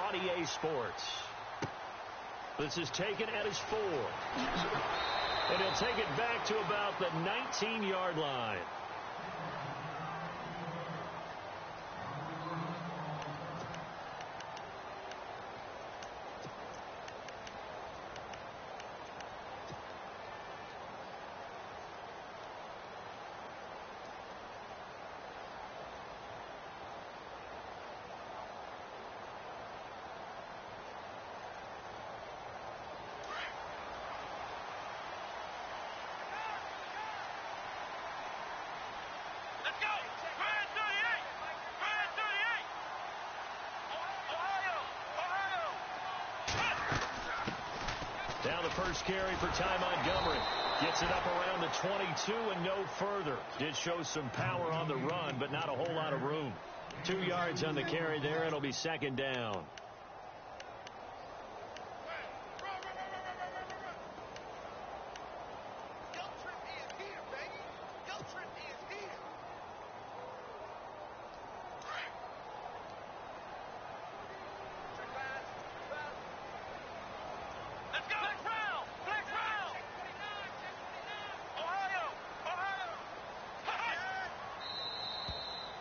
on EA Sports. This is taken at his 4. And he'll take it back to about the 19-yard line. Now the first carry for Ty Montgomery. Gets it up around the 22 and no further. Did show some power on the run, but not a whole lot of room. 2 yards on the carry there. It'll be second down.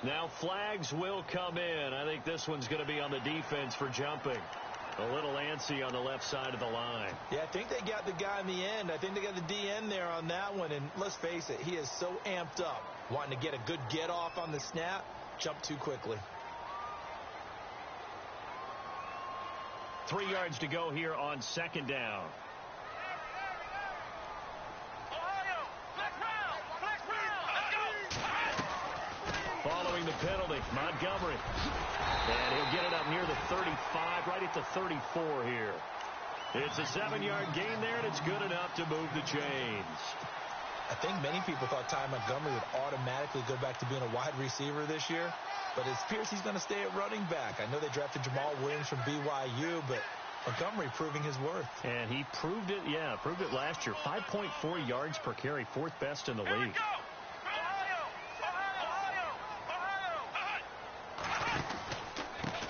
Now flags will come in. I think this one's going to be on the defense for jumping. A little antsy on the left side of the line. Yeah, I think they got the guy in the end. I think they got the DN there on that one. And let's face it, he is so amped up, wanting to get a good get off on the snap, jump too quickly. 3 yards to go here on second down. Following the penalty, Montgomery. And he'll get it up near the 35, right at the 34 here. It's a 7-yard gain there, and it's good enough to move the chains. I think many people thought Ty Montgomery would automatically go back to being a wide receiver this year, but it appears he's going to stay at running back. I know they drafted Jamal Williams from BYU, but Montgomery proving his worth. And he proved it, proved it last year. 5.4 yards per carry, 4th best in the league.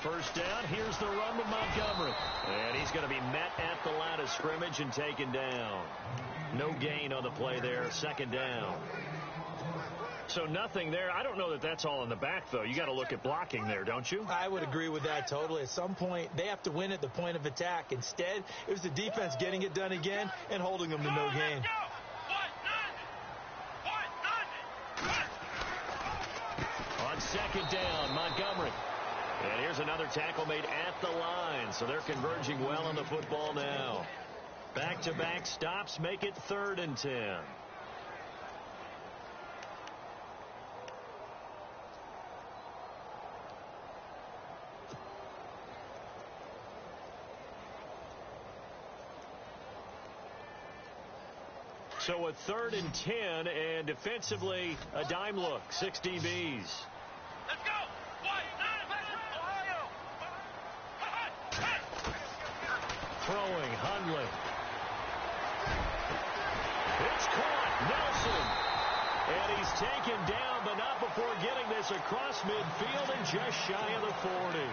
First down, here's the run with Montgomery. And he's going to be met at the line of scrimmage and taken down. No gain on the play there, second down. So nothing there. I don't know that that's all in the back, though. You got to look at blocking there, don't you? I would agree with that totally. At some point, they have to win at the point of attack. Instead, it was the defense getting it done again and holding them to no gain. On second down, Montgomery. And here's another tackle made at the line, so they're converging well on the football now. Back-to-back stops make it 3rd and 10. So a 3rd and 10, and defensively, a dime look, 6 DBs. Let's go! Throwing, Hundley. It's caught, Nelson. And he's taken down, but not before getting this across midfield and just shy of the 40.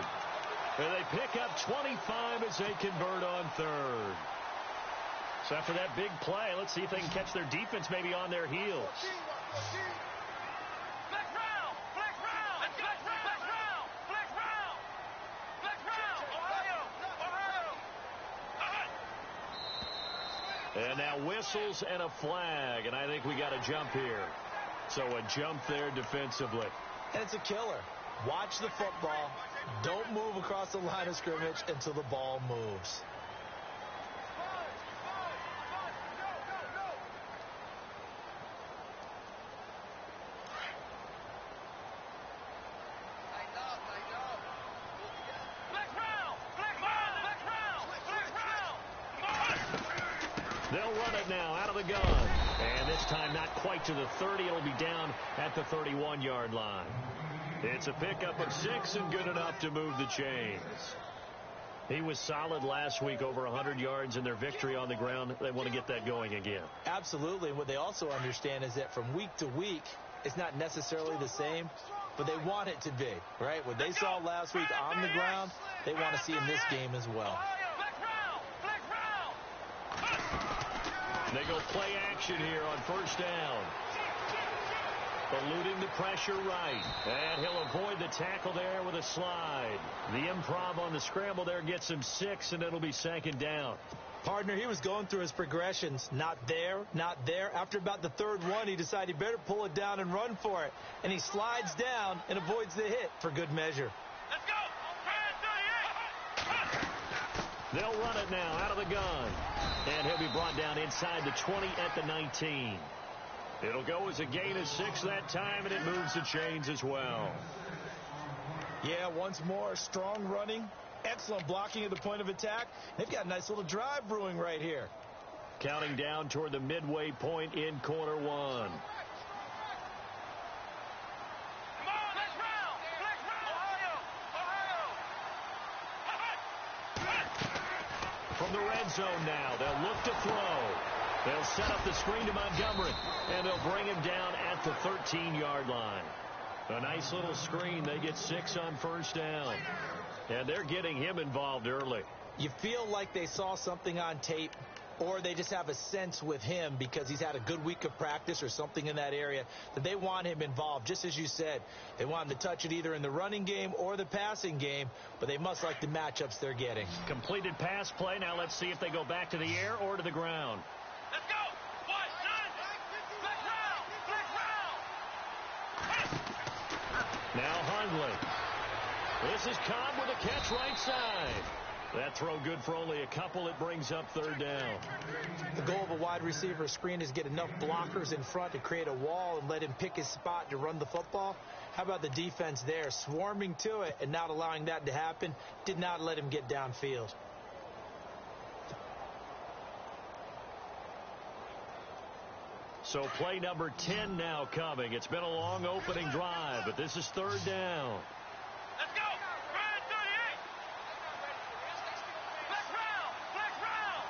And they pick up 25 as they convert on 3rd. So after that big play, let's see if they can catch their defense maybe on their heels. And now whistles and a flag, and I think we got a jump here. So a jump there defensively. And it's a killer. Watch the football. Don't move across the line of scrimmage until the ball moves. They'll run it now out of the gun. And this time not quite to the 30. It'll be down at the 31-yard line. It's a pickup of 6 and good enough to move the chains. He was solid last week, over 100 yards in their victory on the ground. They want to get that going again. Absolutely. What they also understand is that from week to week, it's not necessarily the same, but they want it to be, right? What they saw last week on the ground, they want to see in this game as well. They go play action here on first down. Eluding the pressure right. And he'll avoid the tackle there with a slide. The improv on the scramble there gets him 6, and it'll be second down. Partner, he was going through his progressions. Not there, not there. After about the third one, he decided he better pull it down and run for it. And he slides down and avoids the hit for good measure. Let's go. They'll run it now out of the gun. And he'll be brought down inside the 20 at the 19. It'll go as a gain of 6 that time, and it moves the chains as well. Yeah, once more, strong running, excellent blocking at the point of attack. They've got a nice little drive brewing right here. Counting down toward the midway point in quarter one. From the red zone now, they'll look to throw. They'll set up the screen to Montgomery, and they'll bring him down at the 13-yard line. A nice little screen. They get 6 on first down. And they're getting him involved early. You feel like they saw something on tape, or they just have a sense with him because he's had a good week of practice or something in that area that they want him involved. Just as you said, they want him to touch it either in the running game or the passing game, but they must like the matchups they're getting. Completed pass play. Now let's see if they go back to the air or to the ground. Let's go. Now Hundley. This is Cobb with a catch right side. That throw good for only a couple. It brings up third down. The goal of a wide receiver screen is get enough blockers in front to create a wall and let him pick his spot to run the football. How about the defense there, swarming to it and not allowing that to happen? Did not let him get downfield. So play number 10 now coming. It's been a long opening drive, but this is third down. Let's go. Ryan 38. Black round. Black round.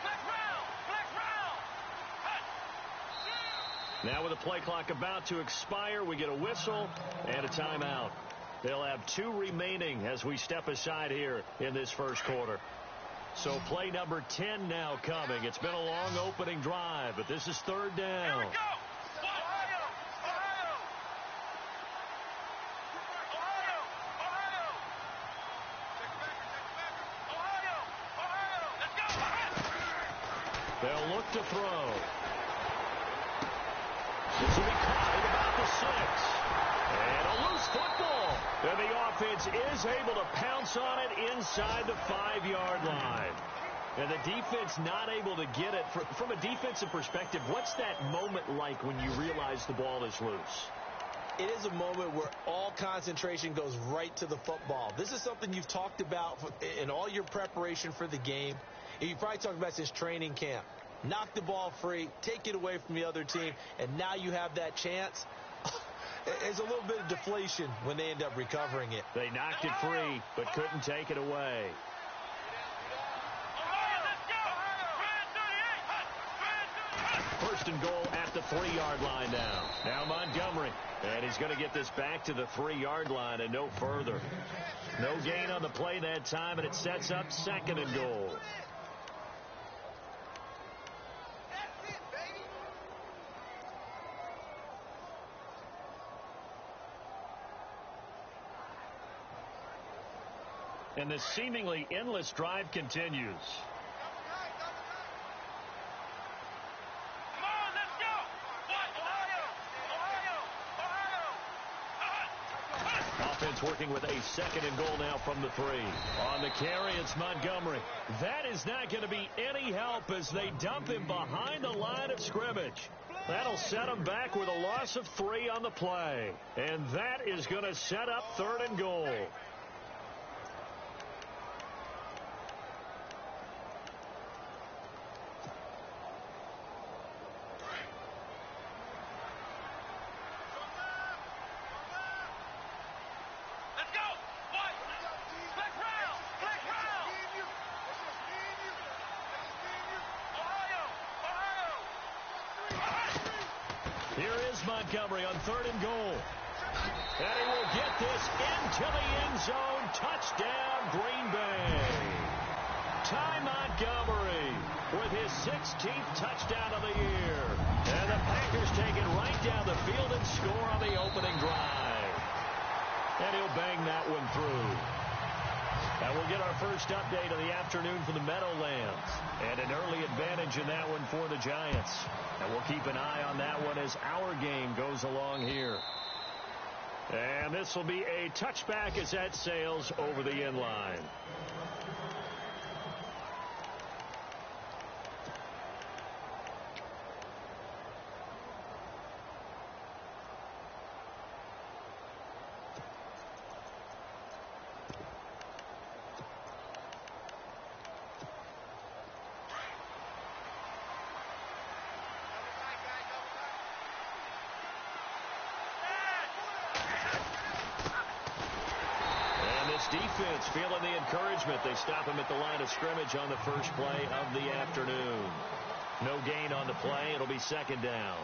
Black round. Black round. Now with the play clock about to expire, we get a whistle and a timeout. They'll have 2 remaining as we step aside here in this first quarter. So play number 10 now coming. It's been a long opening drive, but this is third down. Here we go. Ohio. Let's go. They'll look to throw. This will be caught at about the 6. And a loose football. And the offense is able to pounce on it inside the 5-yard line. And the defense not able to get it. From a defensive perspective, what's that moment like when you realize the ball is loose? It is a moment where all concentration goes right to the football. This is something you've talked about in all your preparation for the game. And you probably talked about since training camp. Knock the ball free, take it away from the other team, and now you have that chance. There's a little bit of deflation when they end up recovering it. They knocked it free, but couldn't take it away. First and goal at the 3-yard line now. Now Montgomery. And he's going to get this back to the 3-yard line and no further. No gain on the play that time, and it sets up second and goal. And this seemingly endless drive continues. Come on, let's go! Ohio! Offense working with a second and goal now from the 3. On the carry, it's Montgomery. That is not going to be any help as they dump him behind the line of scrimmage. That'll set him back with a loss of 3 on the play. And that is going to set up third and goal. Montgomery on third and goal. And he will get this into the end zone. Touchdown, Green Bay. Ty Montgomery with his 16th touchdown of the year. And the Packers take it right down the field and score on the opening drive. And he'll bang that one through. And we'll get our first update of the afternoon from the Meadowlands. And an early advantage in that one for the Giants. And we'll keep an eye on that one as our game goes along here. And this will be a touchback as that sails over the end line. Defense feeling the encouragement. They stop him at the line of scrimmage on the first play of the afternoon. No gain on the play. It'll be second down.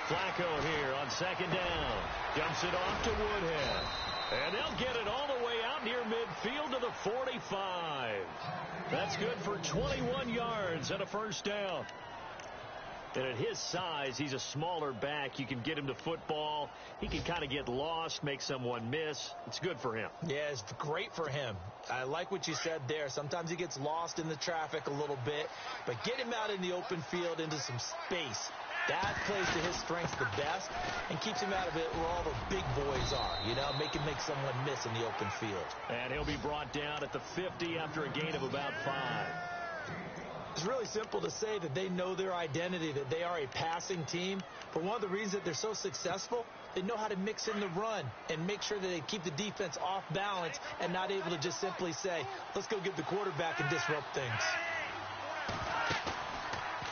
Flacco here on second down. Dumps it off to Woodhead. And they'll get it all the way out near midfield to the 45. That's good for 21 yards and a first down. And at his size, he's a smaller back. You can get him to football. He can kind of get lost, make someone miss. It's good for him. Yeah, it's great for him. I like what you said there. Sometimes he gets lost in the traffic a little bit. But get him out in the open field into some space. That plays to his strengths the best and keeps him out of it where all the big boys are, you know, make someone miss in the open field. And he'll be brought down at the 50 after a gain of about 5. It's really simple to say that they know their identity, that they are a passing team. But one of the reasons that they're so successful, they know how to mix in the run and make sure that they keep the defense off balance and not able to just simply say, let's go get the quarterback and disrupt things.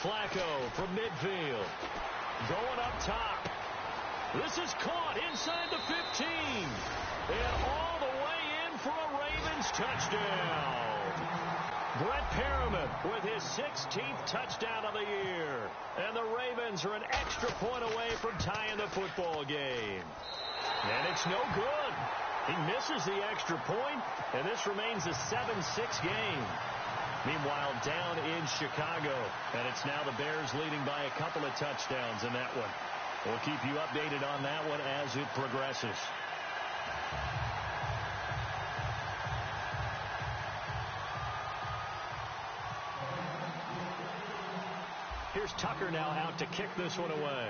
Flacco from midfield. Going up top. This is caught inside the 15. And all the way in for a Ravens touchdown. Brett Perriman with his 16th touchdown of the year. And the Ravens are an extra point away from tying the football game. And it's no good. He misses the extra point, and this remains a 7-6 game. Meanwhile, down in Chicago, and it's now the Bears leading by a couple of touchdowns in that one. We'll keep you updated on that one as it progresses. Here's Tucker now out to kick this one away.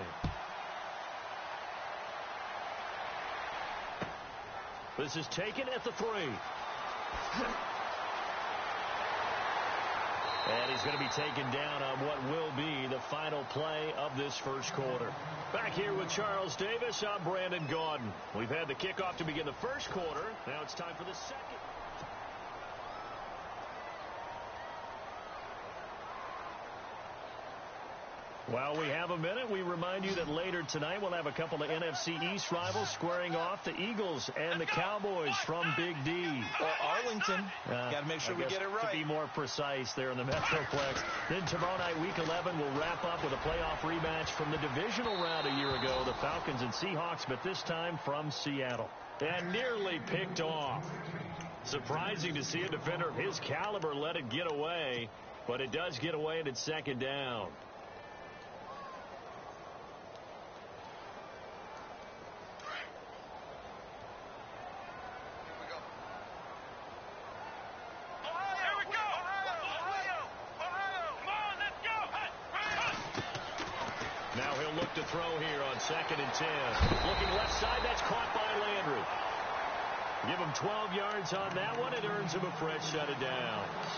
This is taken at the 3. And he's going to be taken down on what will be the final play of this first quarter. Back here with Charles Davis, I'm Brandon Gaudin. We've had the kickoff to begin the first quarter. Now it's time for the second. While we have a minute, we remind you that later tonight we'll have a couple of NFC East rivals squaring off, the Eagles and the Cowboys from Big D. Arlington. Got to make sure we get it right. To be more precise there in the Metroplex. Then tomorrow night, Week 11, will wrap up with a playoff rematch from the divisional round a year ago, the Falcons and Seahawks, but this time from Seattle. And nearly picked off. Surprising to see a defender of his caliber let it get away, but it does get away and it's second down. To throw here on 2nd and 10. Looking left side, that's caught by Landry. Give him 12 yards on that one. It earns him a fresh set of downs.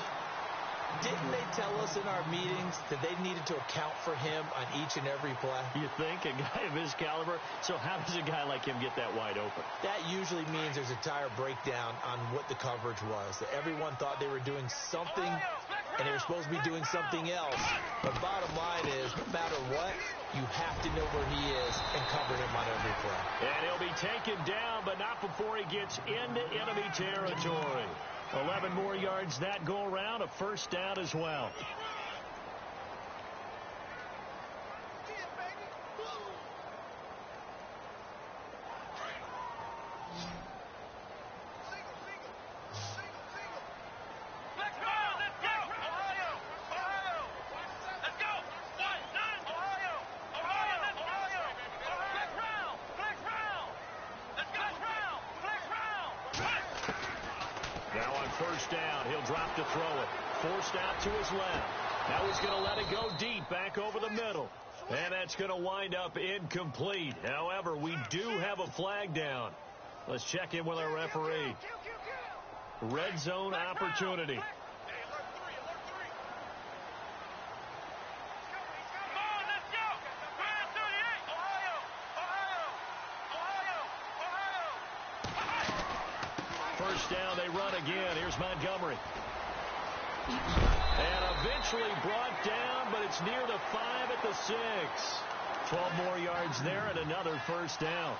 Didn't they tell us in our meetings that they needed to account for him on each and every play? You think? A guy of his caliber? So how does a guy like him get that wide open? That usually means there's a tire breakdown on what the coverage was. That everyone thought they were doing something, and they were supposed to be doing something else. But bottom line is, no matter what, you have to know where he is and cover him on every play. And he'll be taken down, but not before he gets into enemy territory. 11 more yards that go around, a first down as well. First down, he'll drop to throw it. Forced out to his left. Now he's going to let it go deep, back over the middle. And that's going to wind up incomplete. However, we do have a flag down. Let's check in with our referee. Red zone opportunity. First down, they run again. Here's Montgomery. And eventually brought down, but it's near the 5 at the 6. 12 more yards there and another first down.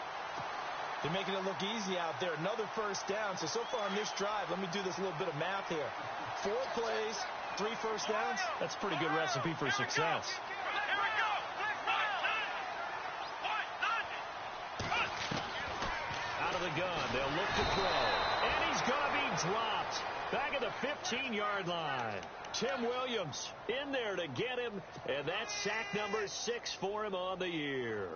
They're making it look easy out there. Another first down. So far on this drive, let me do this little bit of math here. 4 plays, 3 first downs. That's a pretty good recipe for success. Out of the gun, they'll look to throw. And he's going to be dropped back at the 15-yard line. Tim Williams in there to get him, and that's sack number 6 for him on the year.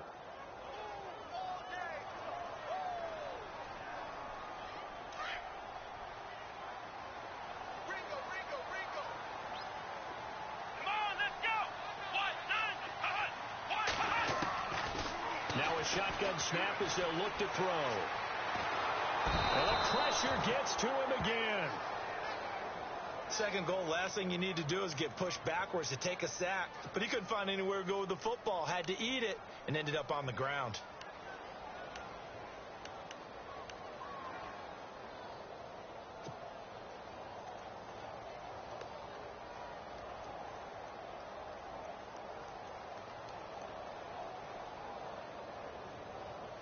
Now a shotgun snap as they'll look to throw. And the pressure gets to him again. Second goal, last thing you need to do is get pushed backwards to take a sack. But he couldn't find anywhere to go with the football. Had to eat it and ended up on the ground.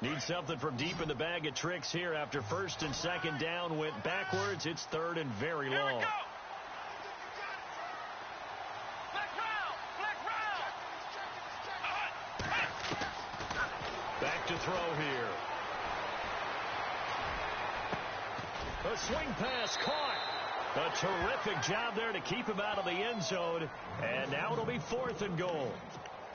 Need something from deep in the bag of tricks here after first and second down went backwards. It's third and very long. Back to throw here. A swing pass caught. A terrific job there to keep him out of the end zone. And now it'll be 4th and goal.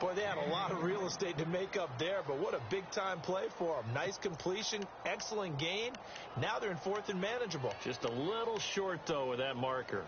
Boy, they had a lot of real estate to make up there, but what a big-time play for them. Nice completion, excellent gain. Now they're in 4th and manageable. Just a little short, though, with that marker.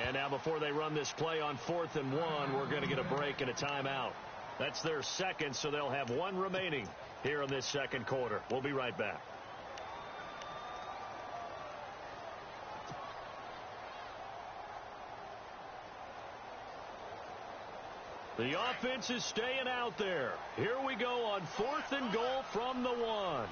And now before they run this play on 4th and 1, we're going to get a break and a timeout. That's their second, so they'll have 1 remaining here in this second quarter. We'll be right back. The offense is staying out there. Here we go on 4th and goal from the 1.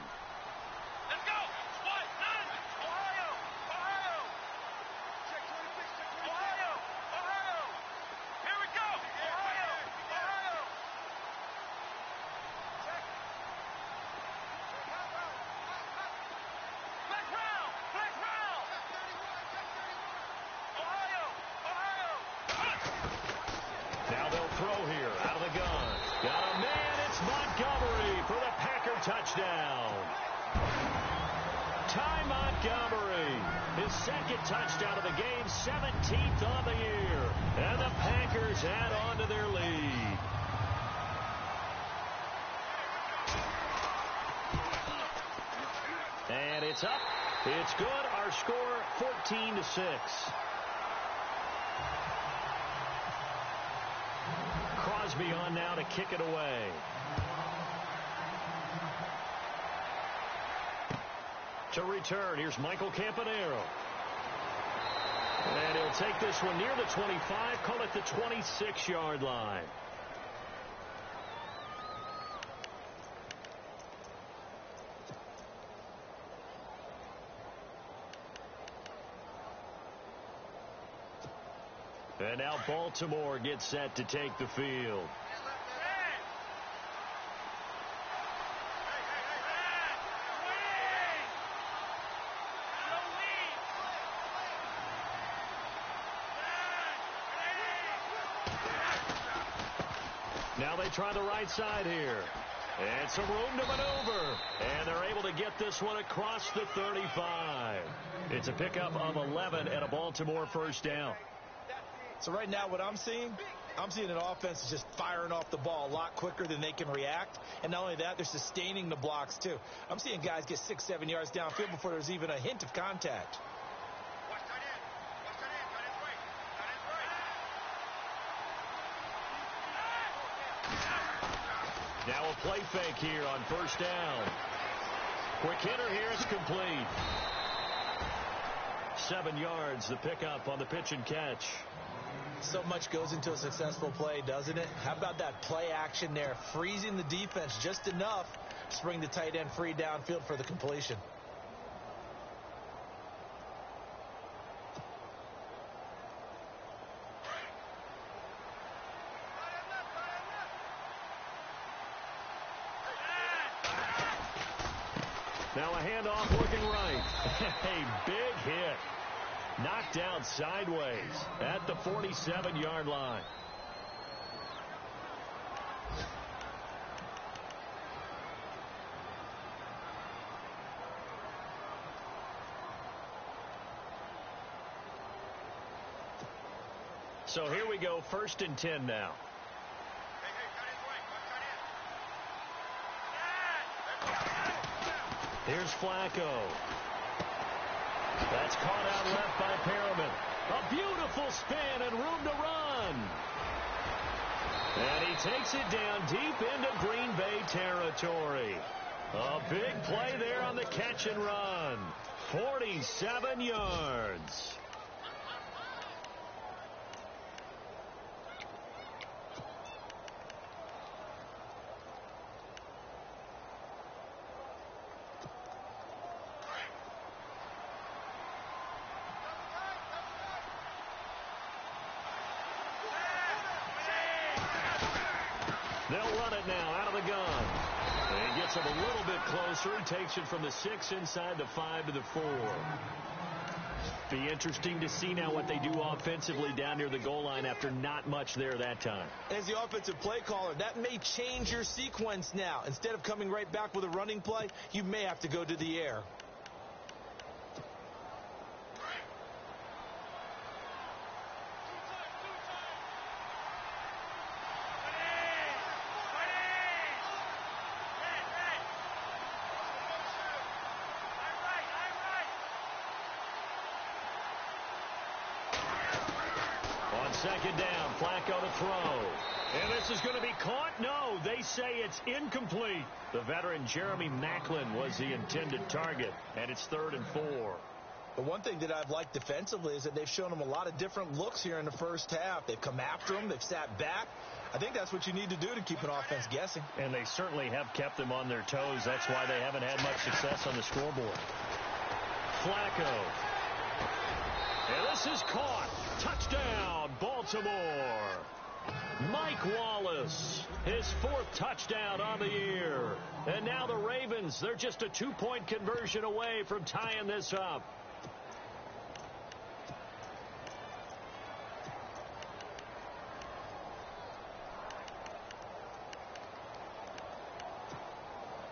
Now they'll throw here out of the gun. Got a man. It's Montgomery for the Packer touchdown. Ty Montgomery, his second touchdown of the game, 17th on the year. And the Packers add on to their lead. It's up. It's good. Our score, 14-6. Crosby on now to kick it away. To return, here's Michael Campanero. And he'll take this one near the 25, call it the 26-yard line. And now Baltimore gets set to take the field. Now they try the right side here. And some room to maneuver. And they're able to get this one across the 35. It's a pickup of 11 and a Baltimore first down. So right now what I'm seeing an offense is just firing off the ball a lot quicker than they can react. And not only that, they're sustaining the blocks too. I'm seeing guys get 6-7 yards downfield before there's even a hint of contact. Now a play fake here on first down. Quick hitter here. It's complete. 7 yards, the pickup on the pitch and catch. So much goes into a successful play, doesn't it? How about that play action there? Freezing the defense just enough to bring the tight end free downfield for the completion. Now a handoff looking right. A big hit. Knocked out sideways at the 47-yard line. So here we go, 1st and 10 now. Here's Flacco. That's caught out left by Perriman. A beautiful spin and room to run. And he takes it down deep into Green Bay territory. A big play there on the catch and run. 47 yards. They'll run it now out of the gun. And he gets him a little bit closer. He takes it from the 6 inside the 5 to the 4. Be interesting to see now what they do offensively down near the goal line after not much there that time. As the offensive play caller, that may change your sequence now. Instead of coming right back with a running play, you may have to go to the air. Second down, Flacco to throw. And this is going to be caught? No, they say it's incomplete. The veteran Jeremy Maclin was the intended target, and it's 3rd and 4. The one thing that I've liked defensively is that they've shown them a lot of different looks here in the first half. They've come after them. They've sat back. I think that's what you need to do to keep an offense guessing. And they certainly have kept them on their toes. That's why they haven't had much success on the scoreboard. Flacco. And this is caught. Touchdown, Baltimore. Mike Wallace, his 4th touchdown on the year. And now the Ravens, they're just a 2-point conversion away from tying this up.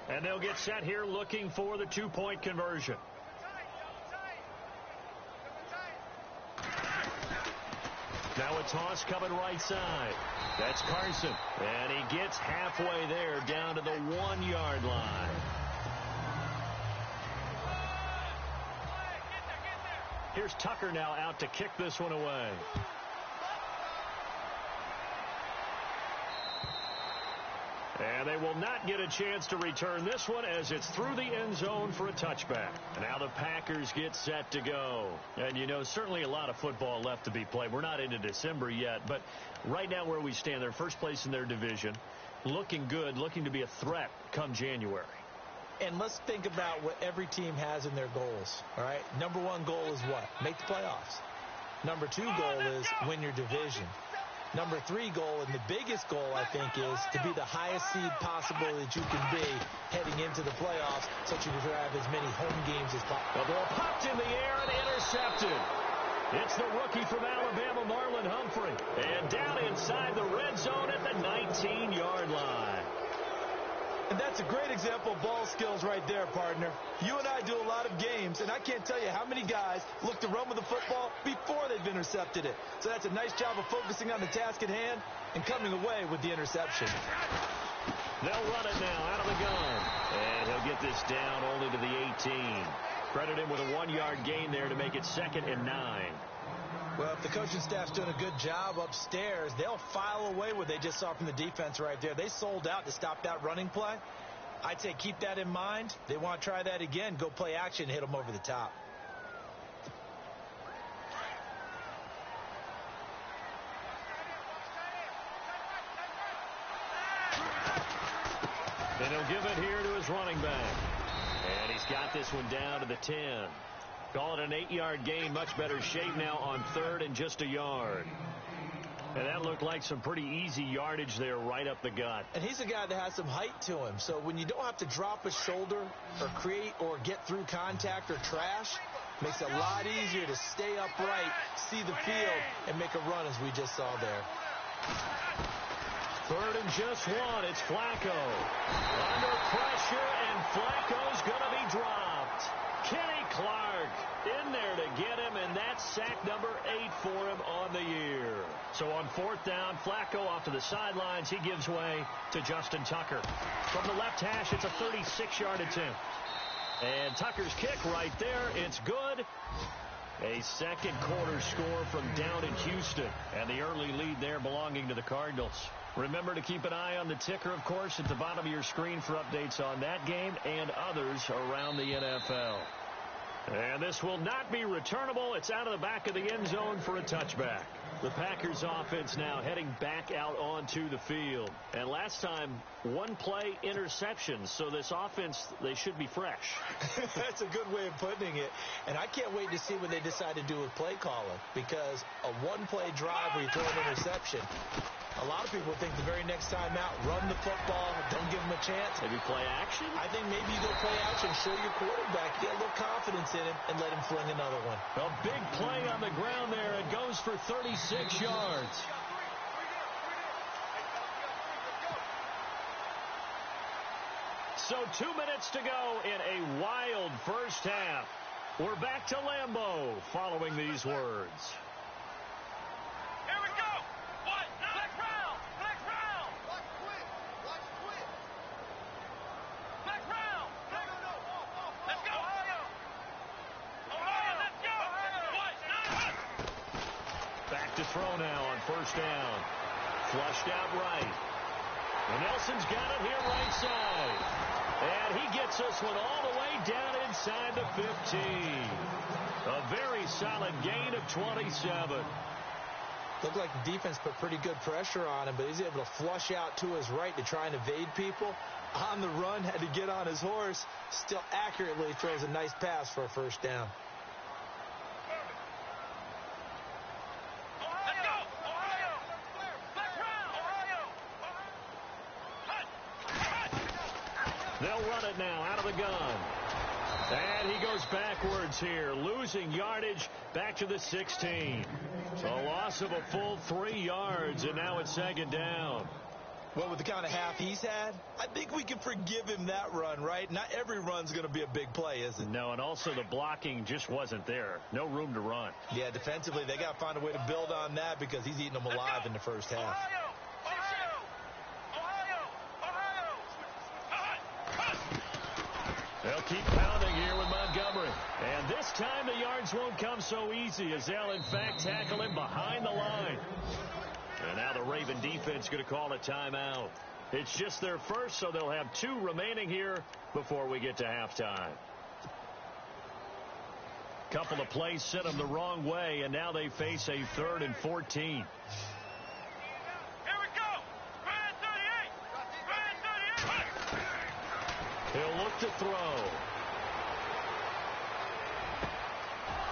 And they'll get set here looking for the 2-point conversion. Now a toss coming right side. That's Carson. And he gets halfway there down to the 1-yard line. Here's Tucker now out to kick this one away. And they will not get a chance to return this one as it's through the end zone for a touchback. And now the Packers get set to go. And, you know, certainly a lot of football left to be played. We're not into December yet, but right now where we stand, they're first place in their division, looking good, looking to be a threat come January. And let's think about what every team has in their goals, all right? Number one goal is what? Make the playoffs. Number two goal is win your division. Number three goal, and the biggest goal, I think, is to be the highest seed possible that you can be heading into the playoffs so that you can have as many home games as possible. The ball popped in the air and intercepted. It's the rookie from Alabama, Marlon Humphrey. And down inside the red zone at the 19-yard line. And that's a great example of ball skills right there, partner. You and I do a lot of games, and I can't tell you how many guys look to run with the football before they've intercepted it. So that's a nice job of focusing on the task at hand and coming away with the interception. They'll run it now out of the gun. And he'll get this down only to the 18. Credit him with a 1-yard gain there to make it 2nd and 9. Well, if the coaching staff's doing a good job upstairs, they'll file away what they just saw from the defense right there. They sold out to stop that running play. I'd say keep that in mind. They want to try that again. Go play action, hit them over the top. And he'll give it here to his running back. And he's got this one down to the 10. Call it an 8-yard gain. Much better shape now on 3rd and just a yard. And that looked like some pretty easy yardage there right up the gut. And he's a guy that has some height to him. So when you don't have to drop a shoulder or create or get through contact or trash, makes it a lot easier to stay upright, see the field, and make a run as we just saw there. 3rd and just 1. It's Flacco. Under pressure, and Flacco's going to be dropped. Kenny Clark in there to get him, and that's sack number 8 for him on the year. So on 4th down, Flacco off to the sidelines. He gives way to Justin Tucker. From the left hash, it's a 36-yard attempt. And Tucker's kick right there. It's good. A second quarter score from down in Houston. And the early lead there belonging to the Cardinals. Remember to keep an eye on the ticker, of course, at the bottom of your screen for updates on that game and others around the NFL. And this will not be returnable. It's out of the back of the end zone for a touchback. The Packers offense now heading back out onto the field. And last time, 1-play interceptions. So this offense, they should be fresh. That's a good way of putting it. And I can't wait to see what they decide to do with play calling. Because a 1-play drive where you throw an interception, a lot of people think the very next time out, run the football, don't give them a chance. Maybe play action? I think maybe you go play action, show your quarterback, get a little confidence in him, and let him fling another one. A big play on the ground there. It goes for 36 yards. So 2 minutes to go in a wild first half. We're back to Lambeau following these words. To throw now on 1st down. Flushed out right. And Nelson's got it here right side. And he gets this one all the way down inside the 15. A very solid gain of 27. Looked like the defense put pretty good pressure on him, but he's able to flush out to his right to try and evade people. On the run, had to get on his horse. Still accurately throws a nice pass for a 1st down. They'll run it now out of the gun. And he goes backwards here, losing yardage back to the 16. A loss of a full 3 yards, and now it's 2nd down. Well, with the kind of half he's had, I think we can forgive him that run, right? Not every run's going to be a big play, is it? No, and also the blocking just wasn't there. No room to run. Yeah, defensively, they got to find a way to build on that because he's eating them alive in the first half. They'll keep pounding here with Montgomery. And this time the yards won't come so easy as they'll, in fact, tackle him behind the line. And now the Raven defense going to call a timeout. It's just their first, so they'll have 2 remaining here before we get to halftime. Couple of plays sent them the wrong way, and now they face a 3rd and 14. He'll look to throw.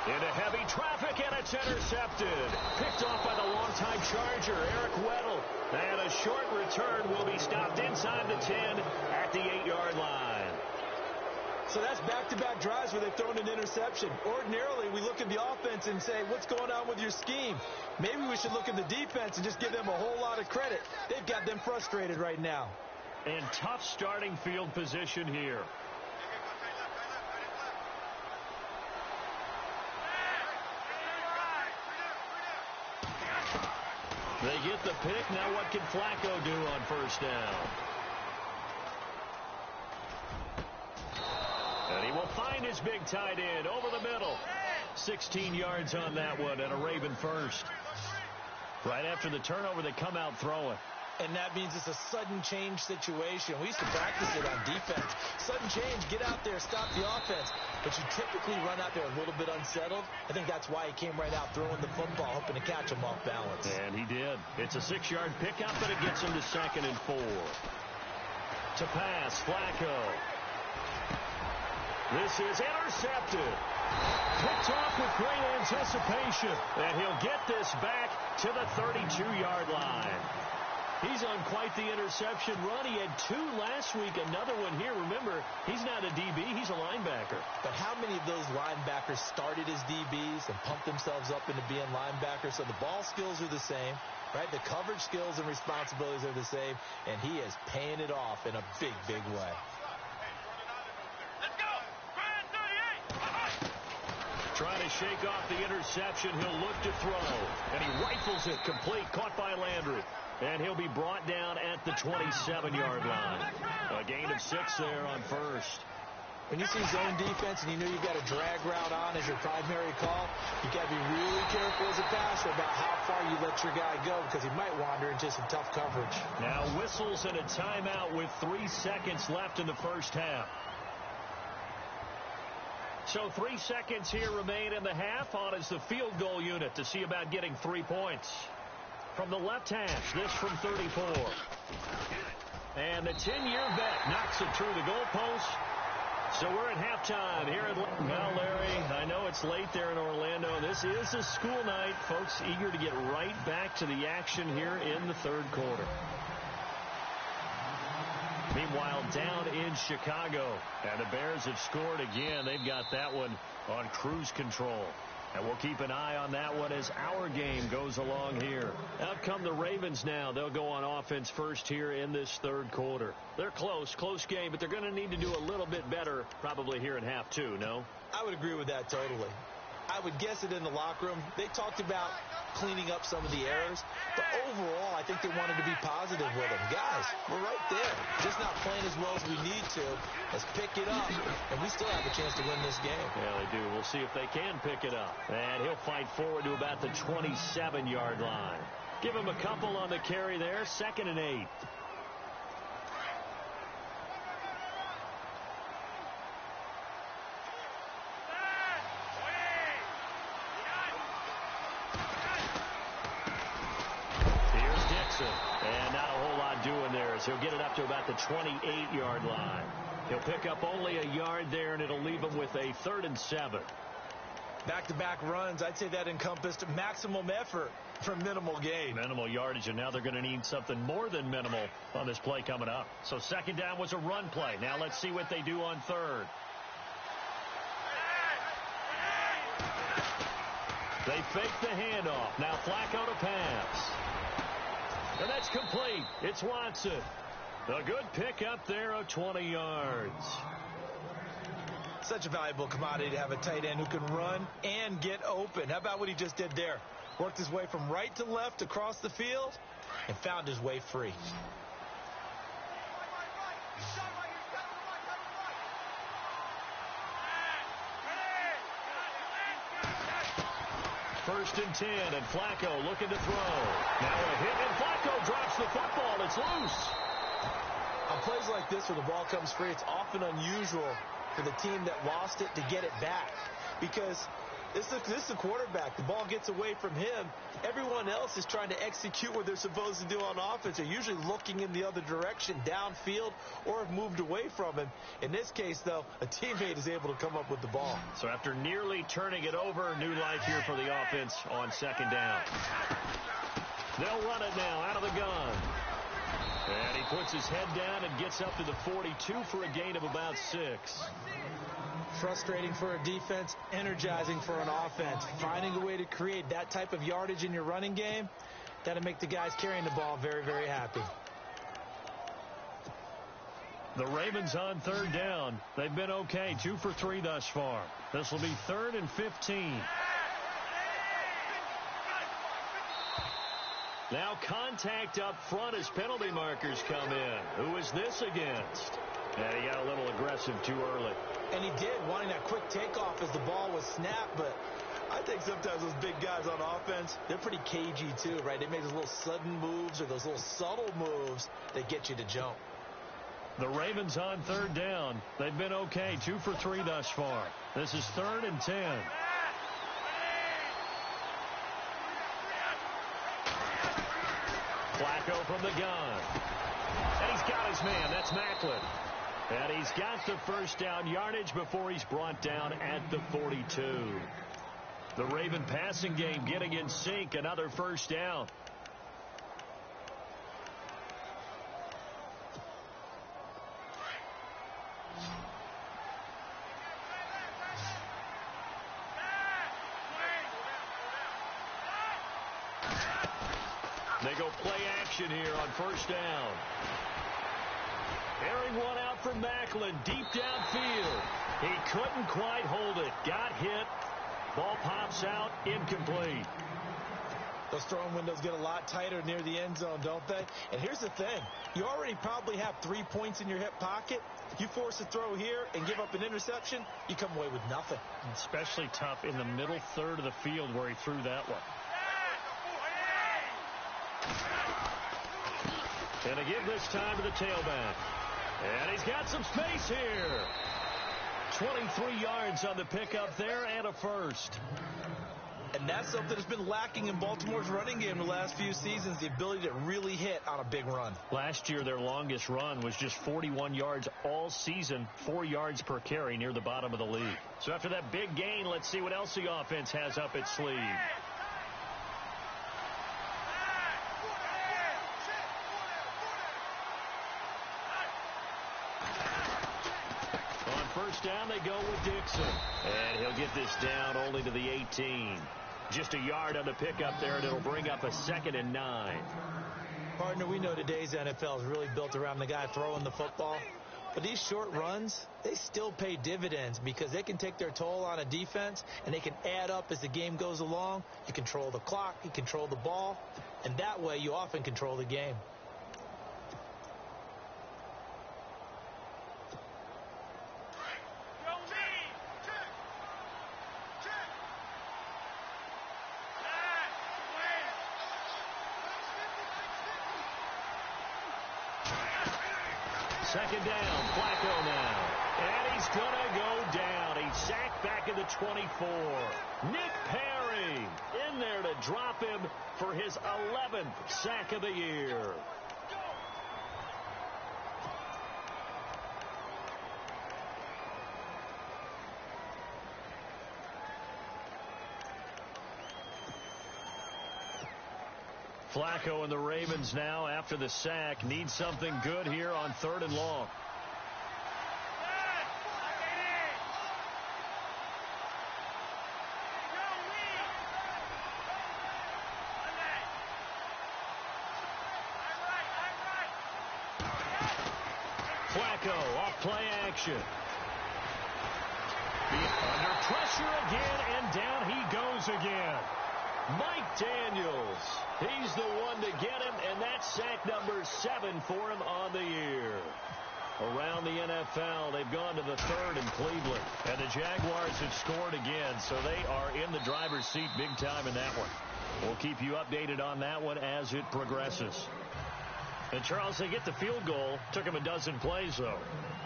Into heavy traffic, and it's intercepted. Picked off by the longtime Charger, Eric Weddle. And a short return will be stopped inside the 10 at the 8-yard line. So that's back-to-back drives where they've thrown an interception. Ordinarily, we look at the offense and say, what's going on with your scheme? Maybe we should look at the defense and just give them a whole lot of credit. They've got them frustrated right now. And tough starting field position here. They get the pick. Now what can Flacco do on first down? And he will find his big tight end over the middle. 16 yards on that one, and a Raven first. Right after the turnover, they come out throwing. And that means it's a sudden change situation. We used to practice it on defense. Sudden change, get out there, stop the offense. But you typically run out there a little bit unsettled. I think that's why he came right out throwing the football, hoping to catch him off balance. And he did. It's a 6-yard pickup, but it gets him to 2nd and 4. To pass, Flacco. This is intercepted. Picked off with great anticipation. And he'll get this back to the 32-yard line. He's on quite the interception run. He had 2 last week, another one here. Remember, he's not a DB, he's a linebacker. But how many of those linebackers started as DBs and pumped themselves up into being linebackers? So the ball skills are the same, right? The coverage skills and responsibilities are the same, and he is paying it off in a big, big way. Trying to shake off the interception. He'll look to throw, and he rifles it complete, caught by Landry. And he'll be brought down at the 27-yard line. A gain of 6 there on first. When you see zone defense and you know you've got a drag route on as your primary call, you got to be really careful as a passer about how far you let your guy go because he might wander into some tough coverage. Now whistles and a timeout with 3 seconds left in the first half. So 3 seconds here remain in the half. On is the field goal unit to see about getting 3 points. From the left hash, this from 34. And the 10-year vet knocks it through the goalpost. So we're at halftime here at now, Larry, I know it's late there in Orlando. This is a school night. Folks eager to get right back to the action here in the 3rd quarter. Meanwhile, down in Chicago, and the Bears have scored again. They've got that one on cruise control. And we'll keep an eye on that one as our game goes along here. Out come the Ravens now. They'll go on offense first here in this 3rd quarter. They're close game, but they're going to need to do a little bit better probably here in half 2, no? I would agree with that totally. I would guess it in the locker room. They talked about cleaning up some of the errors, but overall, I think they wanted to be positive with them. Guys, we're right there. Just not playing as well as we need to. Let's pick it up, and we still have a chance to win this game. Yeah, they do. We'll see if they can pick it up. And he'll fight forward to about the 27-yard line. Give him a couple on the carry there. 2nd and 8. And not a whole lot doing there as he'll get it up to about the 28-yard line. He'll pick up only a yard there, and it'll leave him with a 3rd and 7. Back-to-back runs, I'd say that encompassed maximum effort for minimal gain. Minimal yardage, and now they're going to need something more than minimal on this play coming up. So 2nd down was a run play. Now let's see what they do on 3rd. They fake the handoff. Now Flacco to pass. And that's complete. It's Watson. A good pickup there of 20 yards. Such a valuable commodity to have a tight end who can run and get open. How about what he just did there? Worked his way from right to left across the field and found his way free. First and 10, and Flacco looking to throw. Now a hit, and Flacco drops the football. It's loose. On plays like this where the ball comes free, it's often unusual for the team that lost it to get it back. Because this is a quarterback. The ball gets away from him. Everyone else is trying to execute what they're supposed to do on offense. They're usually looking in the other direction, downfield, or have moved away from him. In this case, though, a teammate is able to come up with the ball. So after nearly turning it over, new life here for the offense on second down. They'll run it now out of the gun. And he puts his head down and gets up to the 42 for a gain of about 6. Frustrating for a defense, energizing for an offense. Finding a way to create that type of yardage in your running game, that'll make the guys carrying the ball very, very happy. The Ravens on third down. They've been okay, 2 for 3 thus far. This will be 3rd and 15. Now contact up front as penalty markers come in. Who is this against? And he got a little aggressive too early. And he did, wanting that quick takeoff as the ball was snapped. But I think sometimes those big guys on offense, they're pretty cagey too, right? They make those little sudden moves or those little subtle moves that get you to jump. The Ravens on third down. They've been okay, 2 for 3 thus far. This is 3rd and 10. Flacco from the gun. And he's got his man. That's Macklin. And he's got the first down yardage before he's brought down at the 42. The Raven passing game getting in sync. Another first down. They go play action here on first down. Airing one out from Macklin, deep downfield. He couldn't quite hold it. Got hit. Ball pops out, incomplete. Those throwing windows get a lot tighter near the end zone, don't they? And here's the thing. You already probably have 3 points in your hip pocket. You force a throw here and give up an interception, you come away with nothing. Especially tough in the middle third of the field where he threw that one. And a give this time to the tailback. And he's got some space here. 23 yards on the pickup there and a first. And that's something that's been lacking in Baltimore's running game the last few seasons, the ability to really hit on a big run. Last year, their longest run was just 41 yards all season, 4 yards per carry near the bottom of the league. So after that big gain, let's see what else the offense has up its sleeve. First down, they go with Dixon. And he'll get this down only to the 18. Just a yard on the pickup there, and it'll bring up a 2nd and 9. Partner, we know today's NFL is really built around the guy throwing the football. But these short runs, they still pay dividends because they can take their toll on a defense, and they can add up as the game goes along. You control the clock, you control the ball, and that way you often control the game. Second down, Flacco now. And he's going to go down. He's sacked back at the 24. Nick Perry in there to drop him for his 11th sack of the year. Flacco and the Ravens now, after the sack, need something good here on 3rd and long. Flacco off play action. Under pressure again, and down he goes again. Mike Daniels, he's the one to get him, and that's sack number 7 for him on the year. around the NFL. They've gone to the third in Cleveland. And the Jaguars have scored again, so they are in the driver's seat big time in that one. We'll keep you updated on that one as it progresses. And, Charles, they get the field goal. Took them a dozen plays, though.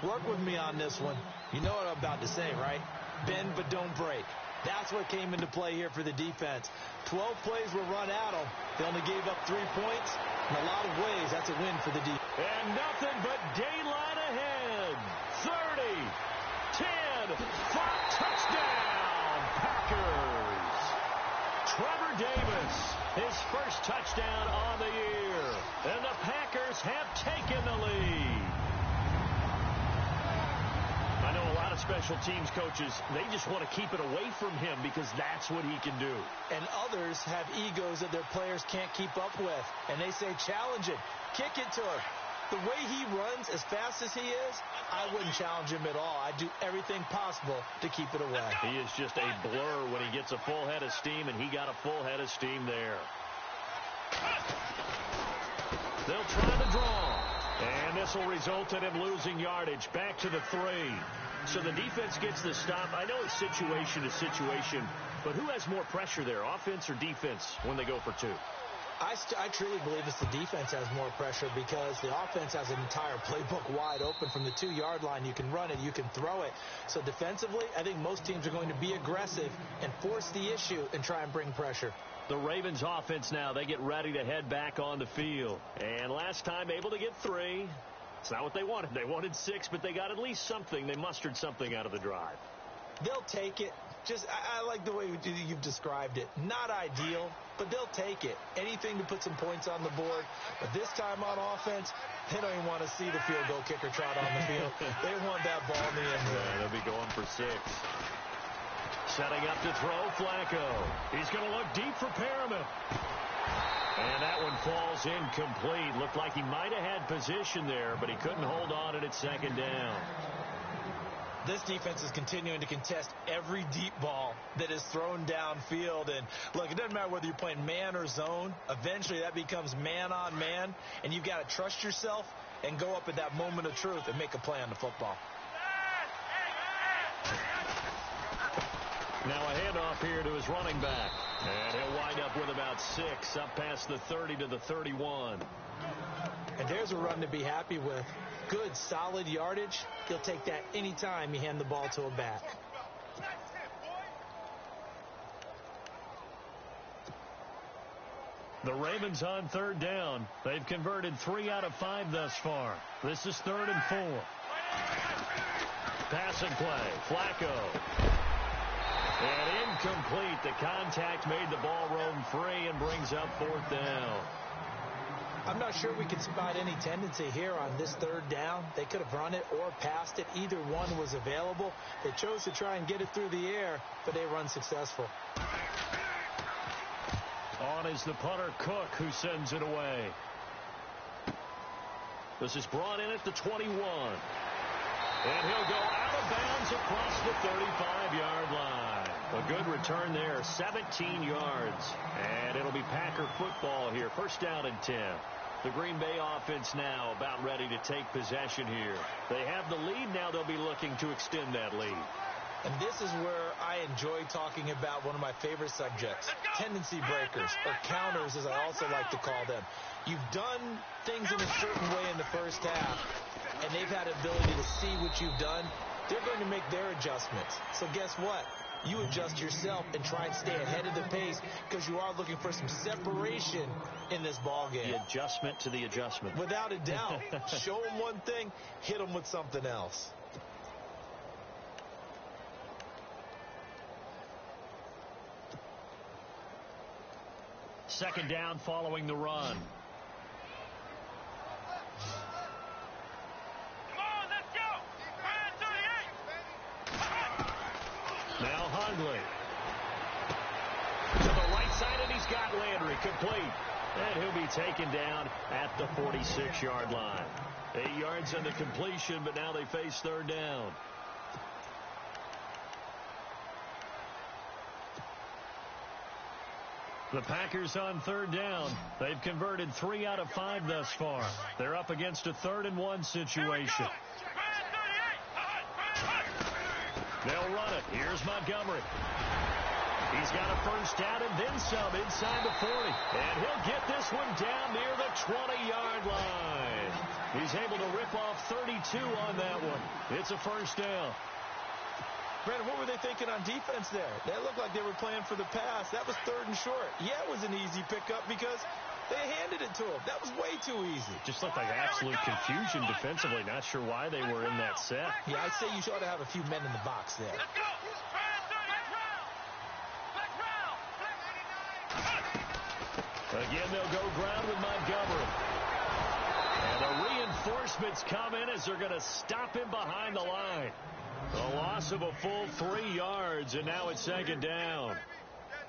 Work with me on this one. You know what I'm about to say, right? Bend but don't break. That's what came into play here for the defense. 12 plays were run at them. They only gave up 3 points. In a lot of ways, that's a win for the defense. And nothing but daylight ahead. 30, 10, 5, touchdown, Packers. Trevor Davis, his first touchdown on the year. And the Packers have taken the lead. I know a lot of special teams coaches, they just want to keep it away from him because that's what he can do. And others have egos that their players can't keep up with. And they say, challenge it. Kick it to him. The way he runs as fast as he is, I wouldn't challenge him at all. I'd do everything possible to keep it away. He is just a blur when he gets a full head of steam, and he got a full head of steam there. They'll try the draw. And this will result in him losing yardage back to the 3. So the defense gets the stop. I know it's situation to situation, but who has more pressure there, offense or defense, when they go for 2? I truly believe it's the defense has more pressure because the offense has an entire playbook wide open from the 2-yard line. You can run it, you can throw it. So defensively, I think most teams are going to be aggressive and force the issue and try and bring pressure. The Ravens offense now, they get ready to head back on the field. And last time able to get 3. It's not what they wanted. They wanted 6, but they got at least something. They mustered something out of the drive. They'll take it. I like the way you've described it. Not ideal, but they'll take it. Anything to put some points on the board. But this time on offense, they don't even want to see the field goal kicker trot on the field. They want that ball in the end zone. Yeah, they'll be going for 6. Setting up to throw, Flacco. He's going to look deep for Perriman. And that one falls incomplete. Looked like he might have had position there, but he couldn't hold on at its second down. This defense is continuing to contest every deep ball that is thrown downfield. And, look, it doesn't matter whether you're playing man or zone. Eventually, that becomes man-on-man, and you've got to trust yourself and go up at that moment of truth and make a play on the football. Now a handoff here to his running back. And he'll wind up with about 6 up past the 30 to the 31. And there's a run to be happy with. Good, solid yardage. He'll take that anytime you hand the ball to a back. The Ravens on 3rd down. They've converted 3 out of 5 thus far. This is 3rd and 4. Passing play. Flacco. And incomplete. The contact made the ball roam free and brings up 4th down. I'm not sure we can spot any tendency here on this 3rd down. They could have run it or passed it. Either one was available. They chose to try and get it through the air, but they run successful. On is the punter, Cook, who sends it away. This is brought in at the 21. And he'll go out of bounds across the 35-yard line. A good return there, 17 yards. And it'll be Packer football here. 1st down and 10. The Green Bay offense now about ready to take possession here. They have the lead. Now they'll be looking to extend that lead. And this is where I enjoy talking about one of my favorite subjects, tendency breakers, or counters as I also like to call them. You've done things in a certain way in the first half, and they've had ability to see what you've done. They're going to make their adjustments. So guess what? You adjust yourself and try and stay ahead of the pace because you are looking for some separation in this ball game. The adjustment to the adjustment. Without a doubt. Show them one thing, hit them with something else. Second down following the run. Now Hundley. To the right side, and he's got Landry complete. And he'll be taken down at the 46-yard line. 8 yards on the completion, but now they face 3rd down. The Packers on third down. They've converted 3 out of 5 thus far. They're up against a 3rd-and-1 situation. They'll run it. Here's Montgomery. He's got a first down and then some inside the 40. And he'll get this one down near the 20-yard line. He's able to rip off 32 on that one. It's a first down. Brandon, what were they thinking on defense there? That looked like they were playing for the pass. That was 3rd and short. Yeah, it was an easy pickup because they handed it to him. That was way too easy. Just looked like absolute confusion defensively. Not sure why they were in that set. Yeah, I'd say you ought to have a few men in the box there. Let's go. Again, they'll go ground with Montgomery. And the reinforcements come in as they're going to stop him behind the line. A loss of a full 3 yards, and now it's 2nd down.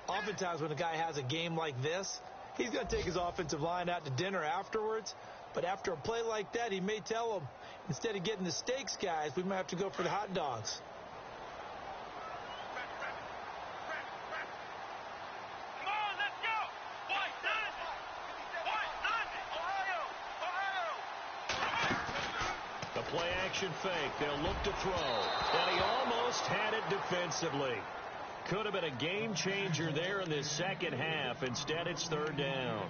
Oftentimes when a guy has a game like this, he's going to take his offensive line out to dinner afterwards. But after a play like that, he may tell them, instead of getting the steaks, guys, we might have to go for the hot dogs. Play action fake. They'll look to throw. And he almost had it defensively. Could have been a game changer there in this second half. Instead, it's 3rd down.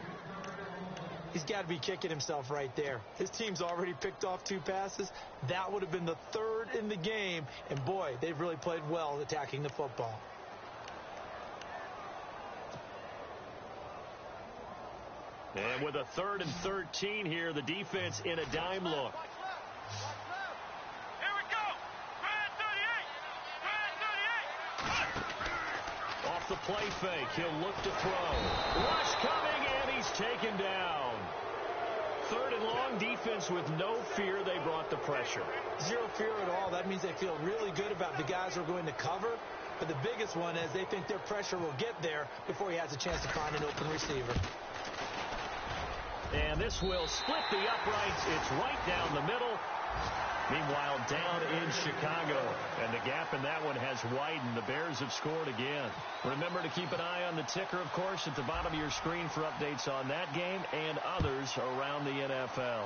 He's got to be kicking himself right there. His team's already picked off 2 passes. That would have been the 3rd in the game. And boy, they've really played well attacking the football. And with a 3rd and 13 here, the defense in a dime look. Here we go. Off the play fake, he'll look to throw. Rush coming, and he's taken down. 3rd and long, defense with no fear. They brought the pressure. Zero fear at all. That means they feel really good about the guys who are going to cover. But the biggest one is they think their pressure will get there before he has a chance to find an open receiver. And this will split the uprights. It's right down the middle. Meanwhile, down in Chicago. And the gap in that one has widened. The Bears have scored again. Remember to keep an eye on the ticker, of course, at the bottom of your screen for updates on that game and others around the NFL.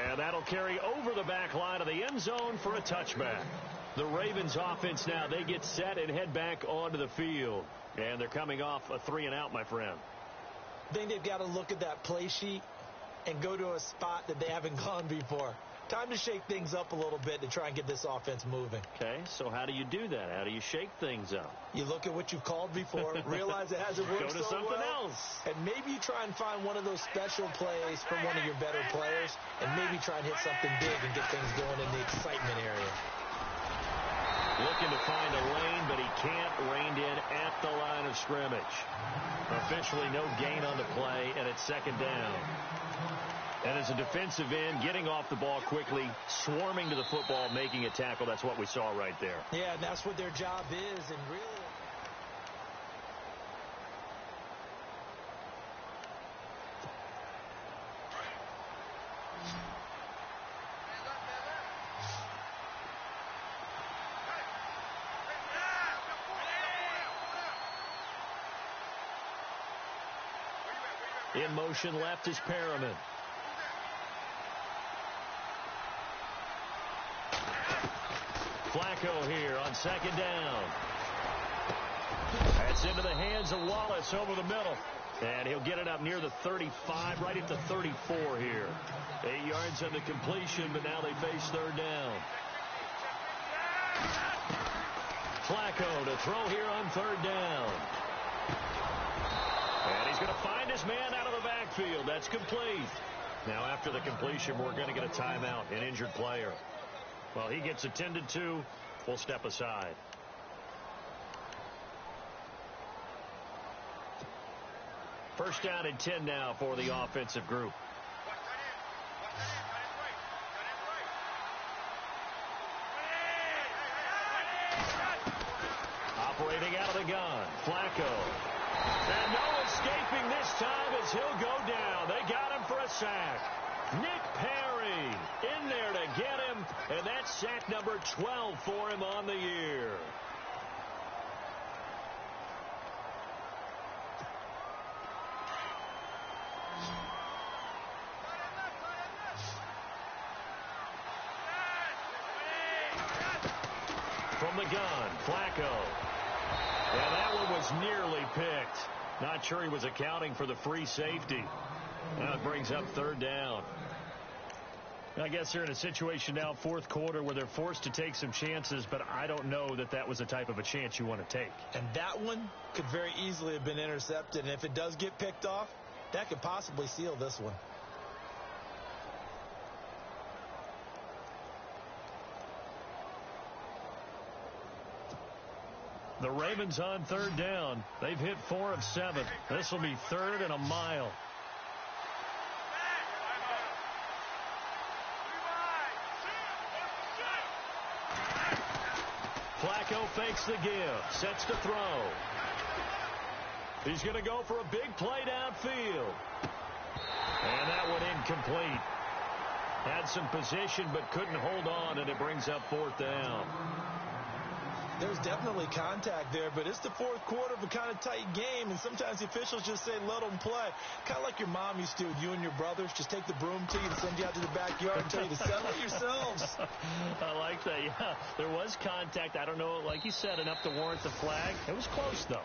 And that'll carry over the back line of the end zone for a touchback. The Ravens offense now, they get set and head back onto the field. And they're coming off a 3-and-out, my friend. I think they've got to look at that play sheet and go to a spot that they haven't gone before. Time to shake things up a little bit to try and get this offense moving. Okay, so how do you do that? How do you shake things up? You look at what you've called before, realize it hasn't worked Go to so something well, else. and maybe you try and find one of those special plays from one of your better players, and maybe try and hit something big and get things going in the excitement area. Looking to find a lane, but he can't. Reined in at the line of scrimmage. Officially no gain on the play, and it's 2nd down. And as a defensive end, getting off the ball quickly, swarming to the football, making a tackle, that's what we saw right there. Yeah, and that's what their job is, and really... In motion left is Perriman. Flacco here on 2nd down. That's into the hands of Wallace over the middle. And he'll get it up near the 35, right at the 34 here. 8 yards on the completion, but now they face 3rd down. Flacco to throw here on 3rd down. And he's going to find his man out of the backfield. That's complete. Now, after the completion, we're going to get a timeout, an injured player. Well, he gets attended to. We'll step aside. First down and 10 now for the offensive group. Operating out of the gun, Flacco. And no escaping this time as he'll go down. They got him for a sack. Nick Perry in there to get him, and that's sack number 12 for him on the year. From the gun, Flacco. And that one was nearly picked. Not sure he was accounting for the free safety. Now it brings up third down. I guess they're in a situation now, fourth quarter, where they're forced to take some chances, but I don't know that that was the type of a chance you want to take. And that one could very easily have been intercepted, and if it does get picked off, that could possibly seal this one. The Ravens on third down. They've hit 4 of 7. This will be third and a mile. Flacco fakes the give, sets to throw. He's going to go for a big play downfield. And that one incomplete. Had some position but couldn't hold on, and it brings up fourth down. There's definitely contact there, but it's the fourth quarter of a kind of tight game, and sometimes the officials just say, let them play. Kind of like your mom used to with you and your brothers. Just take the broom to you and send you out to the backyard and tell you to settle it yourselves. I like that, yeah. There was contact. I don't know, like you said, enough to warrant the flag. It was close, though.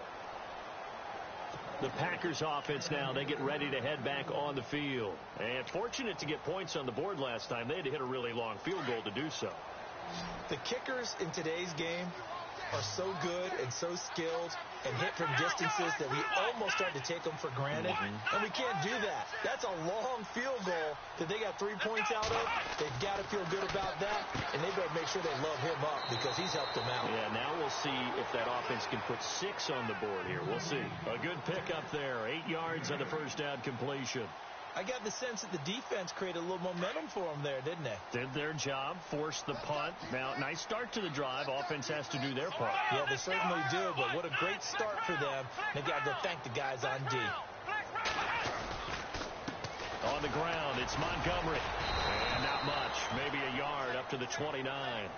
The Packers offense now, they get ready to head back on the field. And fortunate to get points on the board last time. They had to hit a really long field goal to do so. The kickers in today's game are so good and so skilled and hit from distances that we almost start to take them for granted. And we can't do that. That's a long field goal that they got 3 points out of. They've got to feel good about that, and they better make sure they love him up because he's helped them out. Yeah, now we'll see if that offense can put 6 on the board here. We'll see. A good pickup there. 8 yards on the first down completion. I got the sense that the defense created a little momentum for them there, didn't they? Did their job, forced the punt. Now, nice start to the drive. Offense has to do their part. Yeah, they certainly do, but what a great start for them. They got to go thank the guys on D. On the ground, it's Montgomery. And not much, maybe a yard up to the 29.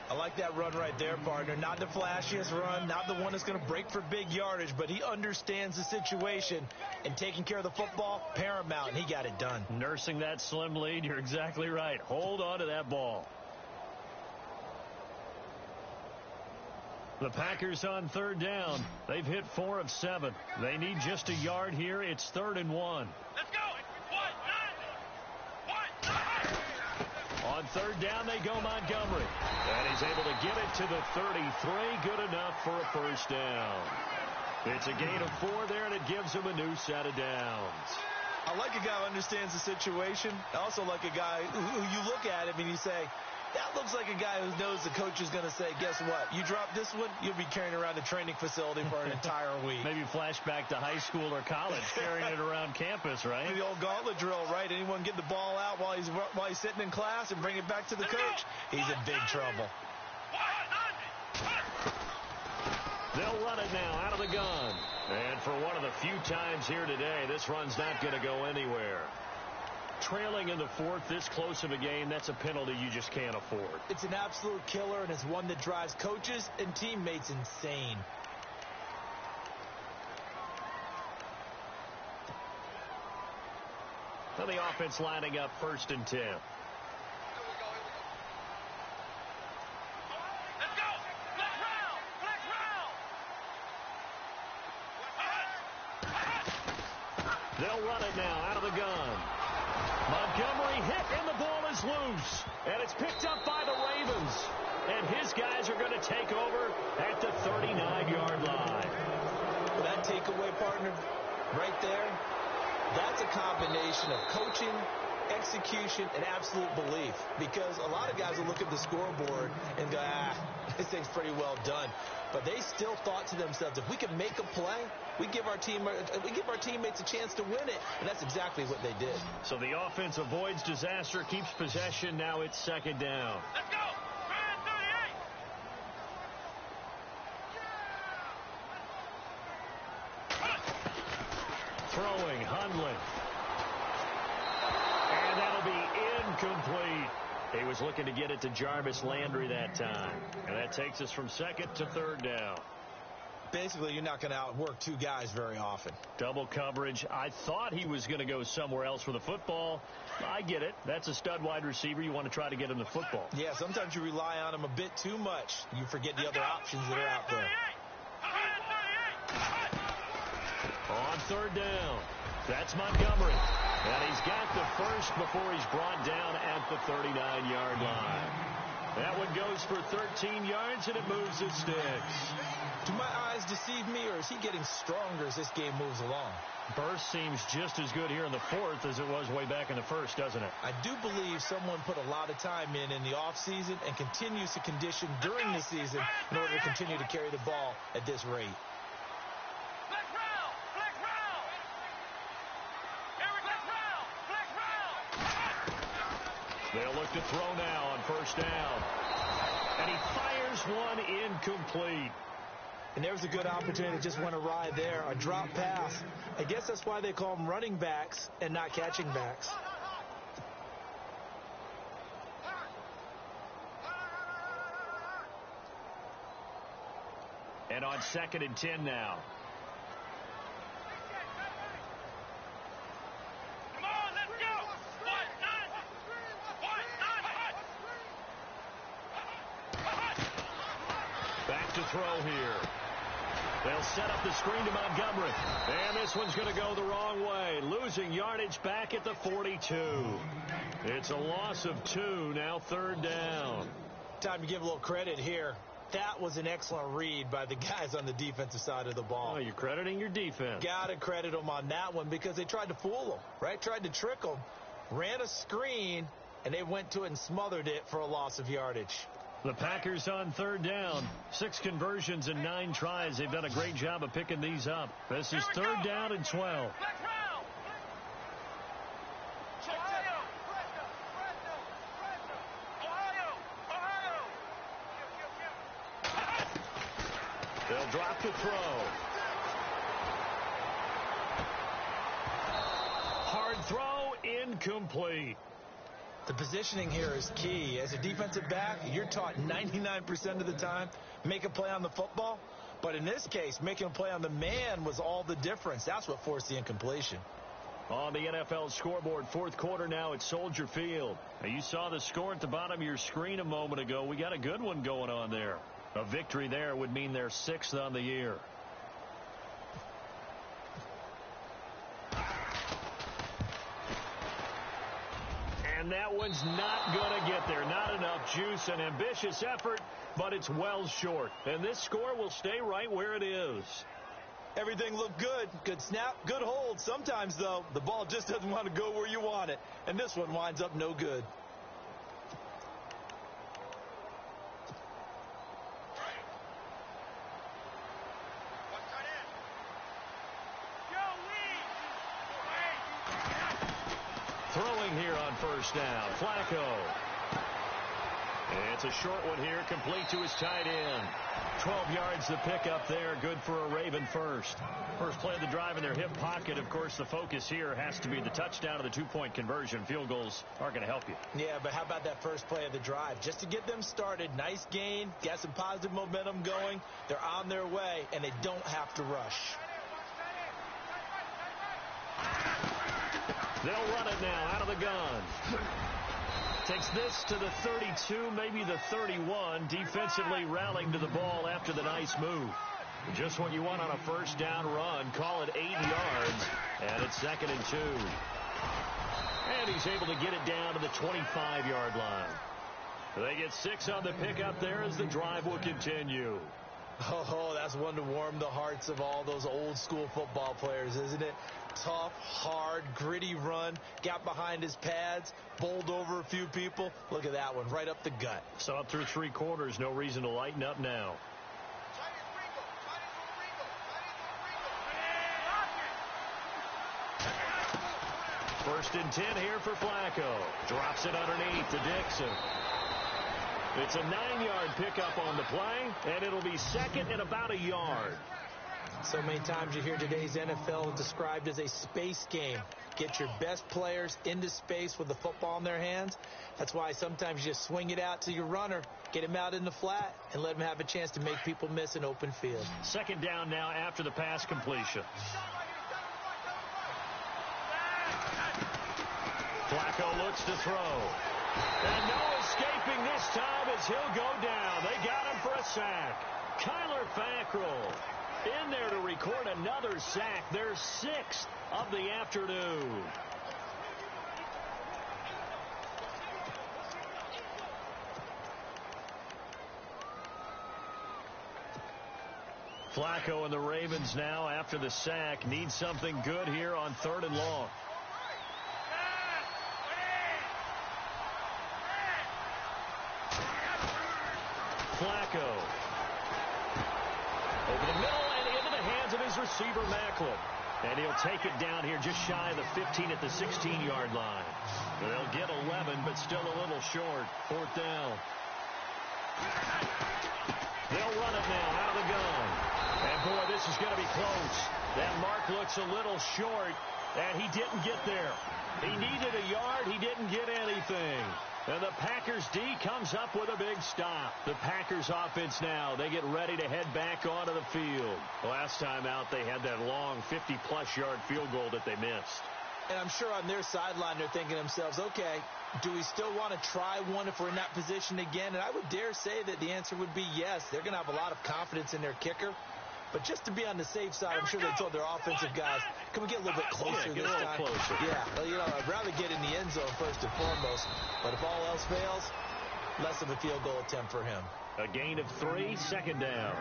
I like that run right there, partner. Not the flashiest run, not the one that's going to break for big yardage, but he understands the situation, and taking care of the football, paramount, and he got it done. Nursing that slim lead, you're exactly right. Hold on to that ball. The Packers on third down. They've hit 4 of 7. They need just a yard here. It's 3rd and 1. Let's go. On third down, they go Montgomery. And he's able to get it to the 33. Good enough for a first down. It's a gain of 4 there, and it gives him a new set of downs. I like a guy who understands the situation. I also like a guy who you look at him and you say, that looks like a guy who knows the coach is going to say, guess what? You drop this one, you'll be carrying around the training facility for an entire week. Maybe flashback to high school or college, carrying it around campus, right? The old gauntlet drill, right? Anyone get the ball out while he's sitting in class and bring it back to the coach? He's in big trouble. They'll run it now out of the gun. And for one of the few times here today, this run's not going to go anywhere. Trailing in the 4th, this close of a game, that's a penalty you just can't afford. It's an absolute killer, and it's one that drives coaches and teammates insane. Now the offense lining up 1st and 10. They'll run it now out of the gun. Montgomery hit, and the ball is loose. And it's picked up by the Ravens. And his guys are going to take over at the 39-yard line. That takeaway, partner, right there, that's a combination of coaching, execution, and absolute belief. Because a lot of guys will look at the scoreboard and go, this thing's pretty well done. But they still thought to themselves, if we can make a play, we give our teammates a chance to win it. And that's exactly what they did. So the offense avoids disaster, keeps possession. Now it's 2nd down. Let's go. Throwing, Hundley. And that'll be incomplete. He was looking to get it to Jarvis Landry that time. And that takes us from 2nd to 3rd down. Basically, you're not going to outwork two guys very often. Double coverage. I thought he was going to go somewhere else with the football. I get it. That's a stud wide receiver. You want to try to get him the football. Yeah, sometimes you rely on him a bit too much. You forget the other options that are out there. On third down, that's Montgomery. And he's got the first before he's brought down at the 39-yard line. That one goes for 13 yards, and it moves his sticks. Do my eyes deceive me, or is he getting stronger as this game moves along? Burst seems just as good here in the fourth as it was way back in the first, doesn't it? I do believe someone put a lot of time in the offseason and continues to condition during the season in order to continue to carry the ball at this rate. They'll look to throw now on first down. And he fires one incomplete. And there's a good opportunity that just went awry there. A drop pass. I guess that's why they call them running backs and not catching backs. And on 2nd and 10 now. Back to throw here. They'll set up the screen to Montgomery. And this one's going to go the wrong way. Losing yardage back at the 42. It's a loss of 2, now third down. Time to give a little credit here. That was an excellent read by the guys on the defensive side of the ball. Oh, you're crediting your defense. Got to credit them on that one because they tried to fool them, right? Tried to trick them. Ran a screen, and they went to it and smothered it for a loss of yardage. The Packers on third down. 6 conversions and 9 tries. They've done a great job of picking these up. This is third down and 12. They'll drop the throw. Hard throw, incomplete. The positioning here is key. As a defensive back, you're taught 99% of the time, make a play on the football. But in this case, making a play on the man was all the difference. That's what forced the incompletion. On the NFL scoreboard, fourth quarter now at Soldier Field. Now, you saw the score at the bottom of your screen a moment ago. We got a good one going on there. A victory there would mean they're 6th on the year. And that one's not going to get there. Not enough juice. An ambitious effort, but it's well short. And this score will stay right where it is. Everything looked good. Good snap, good hold. Sometimes, though, the ball just doesn't want to go where you want it. And this one winds up no good. Throwing here on first down, Flacco. It's a short one here, complete to his tight end. 12 yards to pick up there, good for a Raven first. First play of the drive in their hip pocket. Of course, the focus here has to be the touchdown of the 2-point conversion. Field goals aren't going to help you. Yeah, but how about that first play of the drive? Just to get them started, nice gain, got some positive momentum going. They're on their way, and they don't have to rush. They'll run it now out of the gun. Takes this to the 32, maybe the 31. Defensively rallying to the ball after the nice move. Just what you want on a first down run. Call it 8 yards. And it's 2nd and 2. And he's able to get it down to the 25-yard line. They get 6 on the pickup there as the drive will continue. Oh, that's one to warm the hearts of all those old school football players, isn't it? Tough, hard, gritty run, got behind his pads, bowled over a few people. Look at that one, right up the gut. So up through 3 quarters, no reason to lighten up now. First and 10 here for Flacco. Drops it underneath to Dixon. It's a 9-yard pickup on the play, and it'll be 2nd and about a yard. So many times you hear today's NFL described as a space game. get your best players into space with the football in their hands. That's why sometimes you just swing it out to your runner, get him out in the flat, and let him have a chance to make people miss an open field. Second down now after the pass completion. Flacco looks to throw. And no escaping this time as he'll go down. They got him for a sack. Kyler Fackrell in there to record another sack. Their 6th of the afternoon. Flacco and the Ravens now, after the sack, need something good here on 3rd and long. Flacco. Over the middle and into the hands of his receiver, Maclin. And he'll take it down here just shy of the 15 at the 16-yard line. They'll get 11, but still a little short. 4th down. They'll run it now out of the gun. And, boy, this is going to be close. That mark looks a little short, and he didn't get there. He needed a yard. He didn't get anything. And the Packers D comes up with a big stop. The Packers offense now, they get ready to head back onto the field. Last time out, they had that long 50-plus yard field goal that they missed. And I'm sure on their sideline they're thinking to themselves, okay, do we still want to try one if we're in that position again? And I would dare say that the answer would be yes. They're going to have a lot of confidence in their kicker. But just to be on the safe side, I'm sure they told their offensive guys, can we get a little bit closer this time? Closer. Yeah, well, you know, I'd rather get in the end zone first and foremost. But if all else fails, less of a field goal attempt for him. A gain of 3, 2nd down.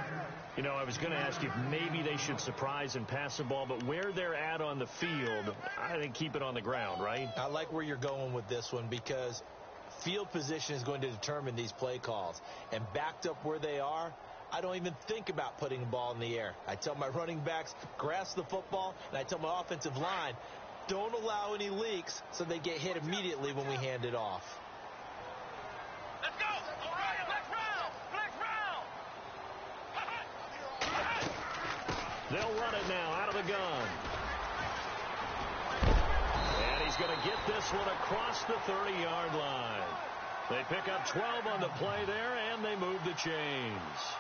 You know, I was going to ask if maybe they should surprise and pass the ball, but where they're at on the field, I think keep it on the ground, right? I like where you're going with this one because field position is going to determine these play calls. And backed up where they are, I don't even think about putting the ball in the air. I tell my running backs, grasp the football, and I tell my offensive line, don't allow any leaks so they get hit immediately when we hand it off. Let's go! All right, flex round! They'll run it now out of the gun. And he's going to get this one across the 30-yard line. They pick up 12 on the play there, and they move the chains.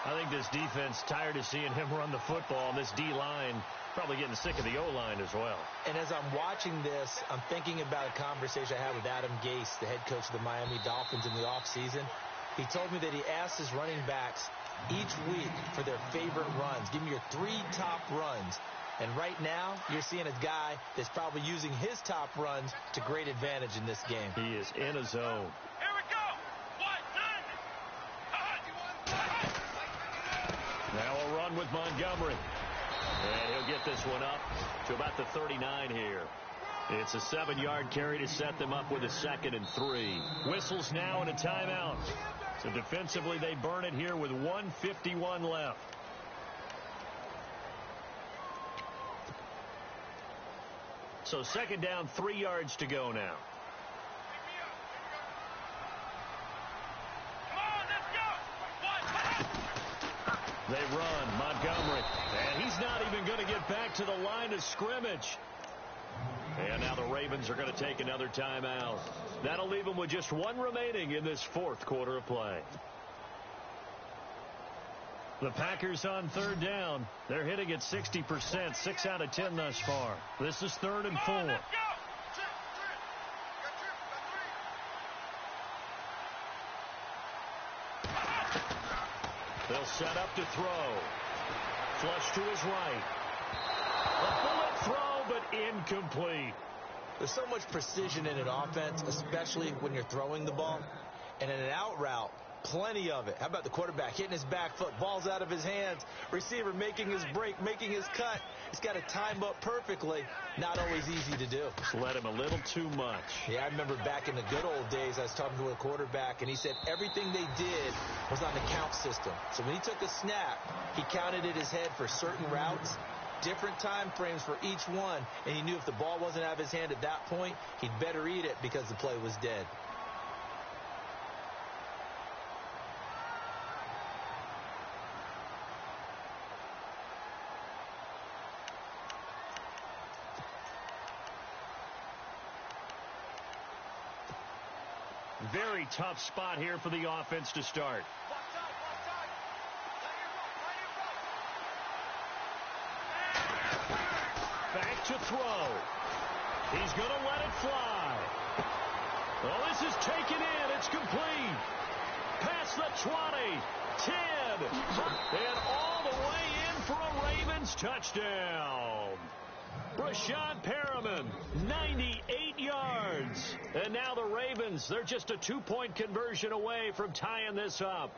I think this defense tired of seeing him run the football, and this D-line probably getting sick of the O-line as well. And as I'm watching this, I'm thinking about a conversation I had with Adam Gase, the head coach of the Miami Dolphins in the offseason. He told me that he asked his running backs each week for their favorite runs. Give me your 3 top runs. And right now, you're seeing a guy that's probably using his top runs to great advantage in this game. He is in a zone. Here we go! Now a run with Montgomery. And he'll get this one up to about the 39 here. It's a 7-yard carry to set them up with a 2nd and 3. Whistles now and a timeout. So defensively, they burn it here with 1:51 left. So 2nd down, 3 yards to go now. They run, Montgomery, and he's not even going to get back to the line of scrimmage. And now the Ravens are going to take another timeout. That'll leave them with just 1 remaining in this 4th quarter of play. The Packers on 3rd down. They're hitting at 60%, 6 out of 10 thus far. This is 3rd and 4. They'll set up to throw. Flush to his right. A bullet throw, but incomplete. There's so much precision in an offense, especially when you're throwing the ball. And in an out route, plenty of it. How about the quarterback hitting his back foot, ball's out of his hands, receiver making his break, making his cut. He's got to time up perfectly. Not always easy to do. Just let him a little too much. Yeah, I remember back in the good old days, I was talking to a quarterback, and he said everything they did was on the count system. So when he took a snap, he counted in his head for certain routes, different time frames for each one, and he knew if the ball wasn't out of his hand at that point, he'd better eat it because the play was dead. very tough spot here for the offense to start. Back to throw. He's going to let it fly. Oh, this is taken in. It's complete. Past the 20, 10, and all the way in for a Ravens touchdown. Breshad Perriman, 98 yards. And now the Ravens, they're just a 2-point conversion away from tying this up.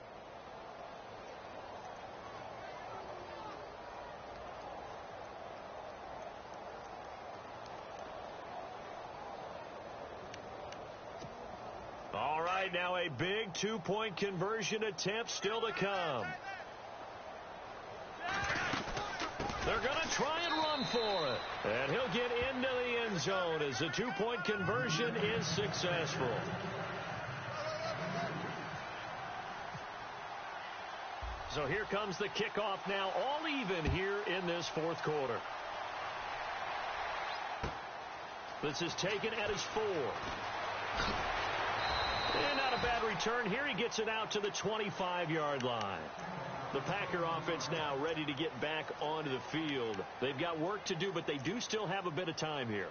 All right, now a big 2-point conversion attempt still to come. They're going to try and run for it. And he'll get into the end zone as the 2-point conversion is successful. So here comes the kickoff now, all even here in this fourth quarter. This is taken at his 4. And not a bad return here. He gets it out to the 25-yard line. The Packer offense now ready to get back onto the field. They've got work to do, but they do still have a bit of time here.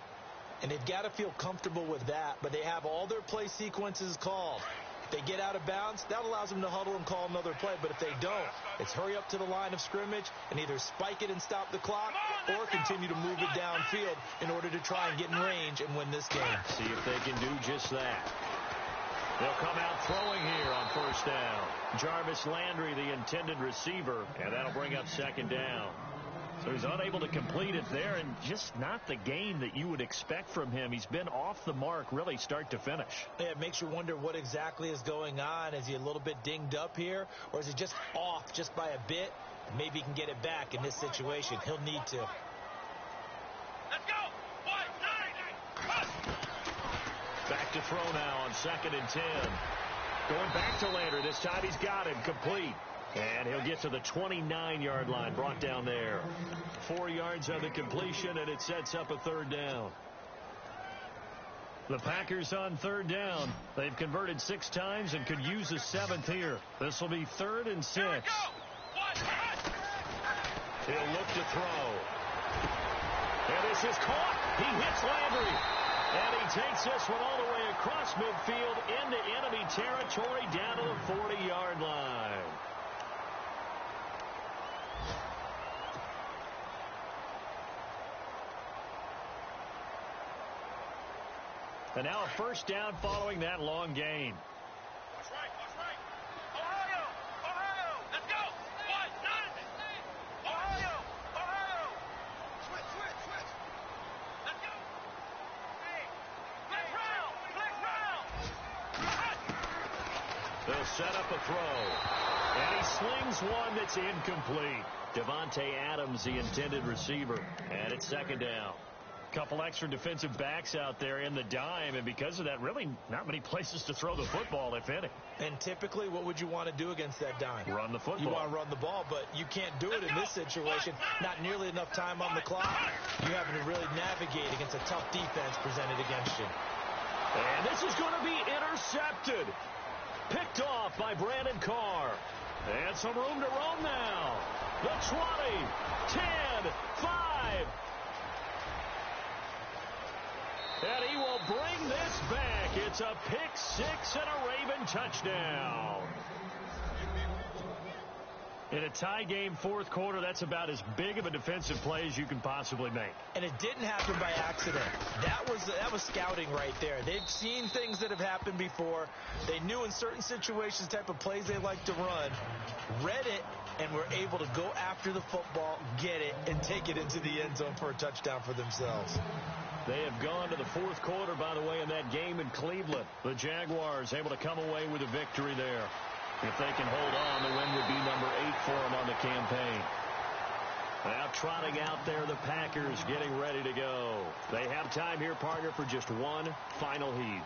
And they've got to feel comfortable with that, but they have all their play sequences called. If they get out of bounds, that allows them to huddle and call another play. But if they don't, it's hurry up to the line of scrimmage and either spike it and stop the clock or continue to move it downfield in order to try and get in range and win this game. See if they can do just that. They'll come out throwing here on first down. Jarvis Landry, the intended receiver, and that'll bring up second down. So he's unable to complete it there, and just not the game that you would expect from him. He's been off the mark really start to finish. Yeah, it makes you wonder what exactly is going on. Is he a little bit dinged up here, or is he just off just by a bit? Maybe he can get it back in this situation. He'll need to. Let's go! 1, 9, Back to throw now on 2nd and 10. Going back to Landry. This time he's got him complete. And he'll get to the 29-yard line, brought down there. 4 yards on the completion, and it sets up a third down. The Packers on third down. They've converted 6 times and could use a 7th here. This will be 3rd and 6. He'll look to throw. And this is caught. He hits Landry. And he takes this one all the way across midfield into enemy territory down to the 40-yard line. And now a first down following that long gain. Watch right. Ohio, let's go. 1, 9. Ohio. Switch. Let's go. Hey, flick round. They'll set up a throw. And he slings one that's incomplete. Devontae Adams, the intended receiver. And it's second down. Couple extra defensive backs out there in the dime, and because of that, really not many places to throw the football, if any. And typically, what would you want to do against that dime? Run the football. You want to run the ball, but you can't do it in this situation. Not nearly enough time on the clock. You're having to really navigate against a tough defense presented against you. And this is going to be intercepted. Picked off by Brandon Carr. And some room to roam now. The 20, 10, 5. And he will bring this back. It's a pick 6 and a Raven touchdown. In a tie game fourth quarter, that's about as big of a defensive play as you can possibly make. And it didn't happen by accident. That was scouting right there. They've seen things that have happened before. They knew in certain situations the type of plays they like to run, read it, and were able to go after the football, get it, and take it into the end zone for a touchdown for themselves. They have gone to the fourth quarter, by the way, in that game in Cleveland. The Jaguars able to come away with a victory there. If they can hold on, the win would be number 8 for them on the campaign. Now trotting out there, the Packers getting ready to go. They have time here, partner, for just one final heave.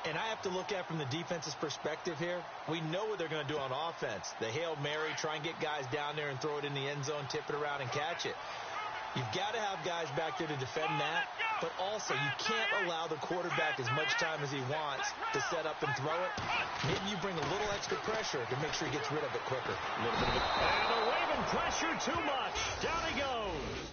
And I have to look at from the defense's perspective here. We know what they're going to do on offense. The Hail Mary, try and get guys down there and throw it in the end zone, tip it around and catch it. You've got to have guys back there to defend that, but also you can't allow the quarterback as much time as he wants to set up and throw it. Maybe you bring a little extra pressure to make sure he gets rid of it quicker. And the Raven pressure too much. Down he goes.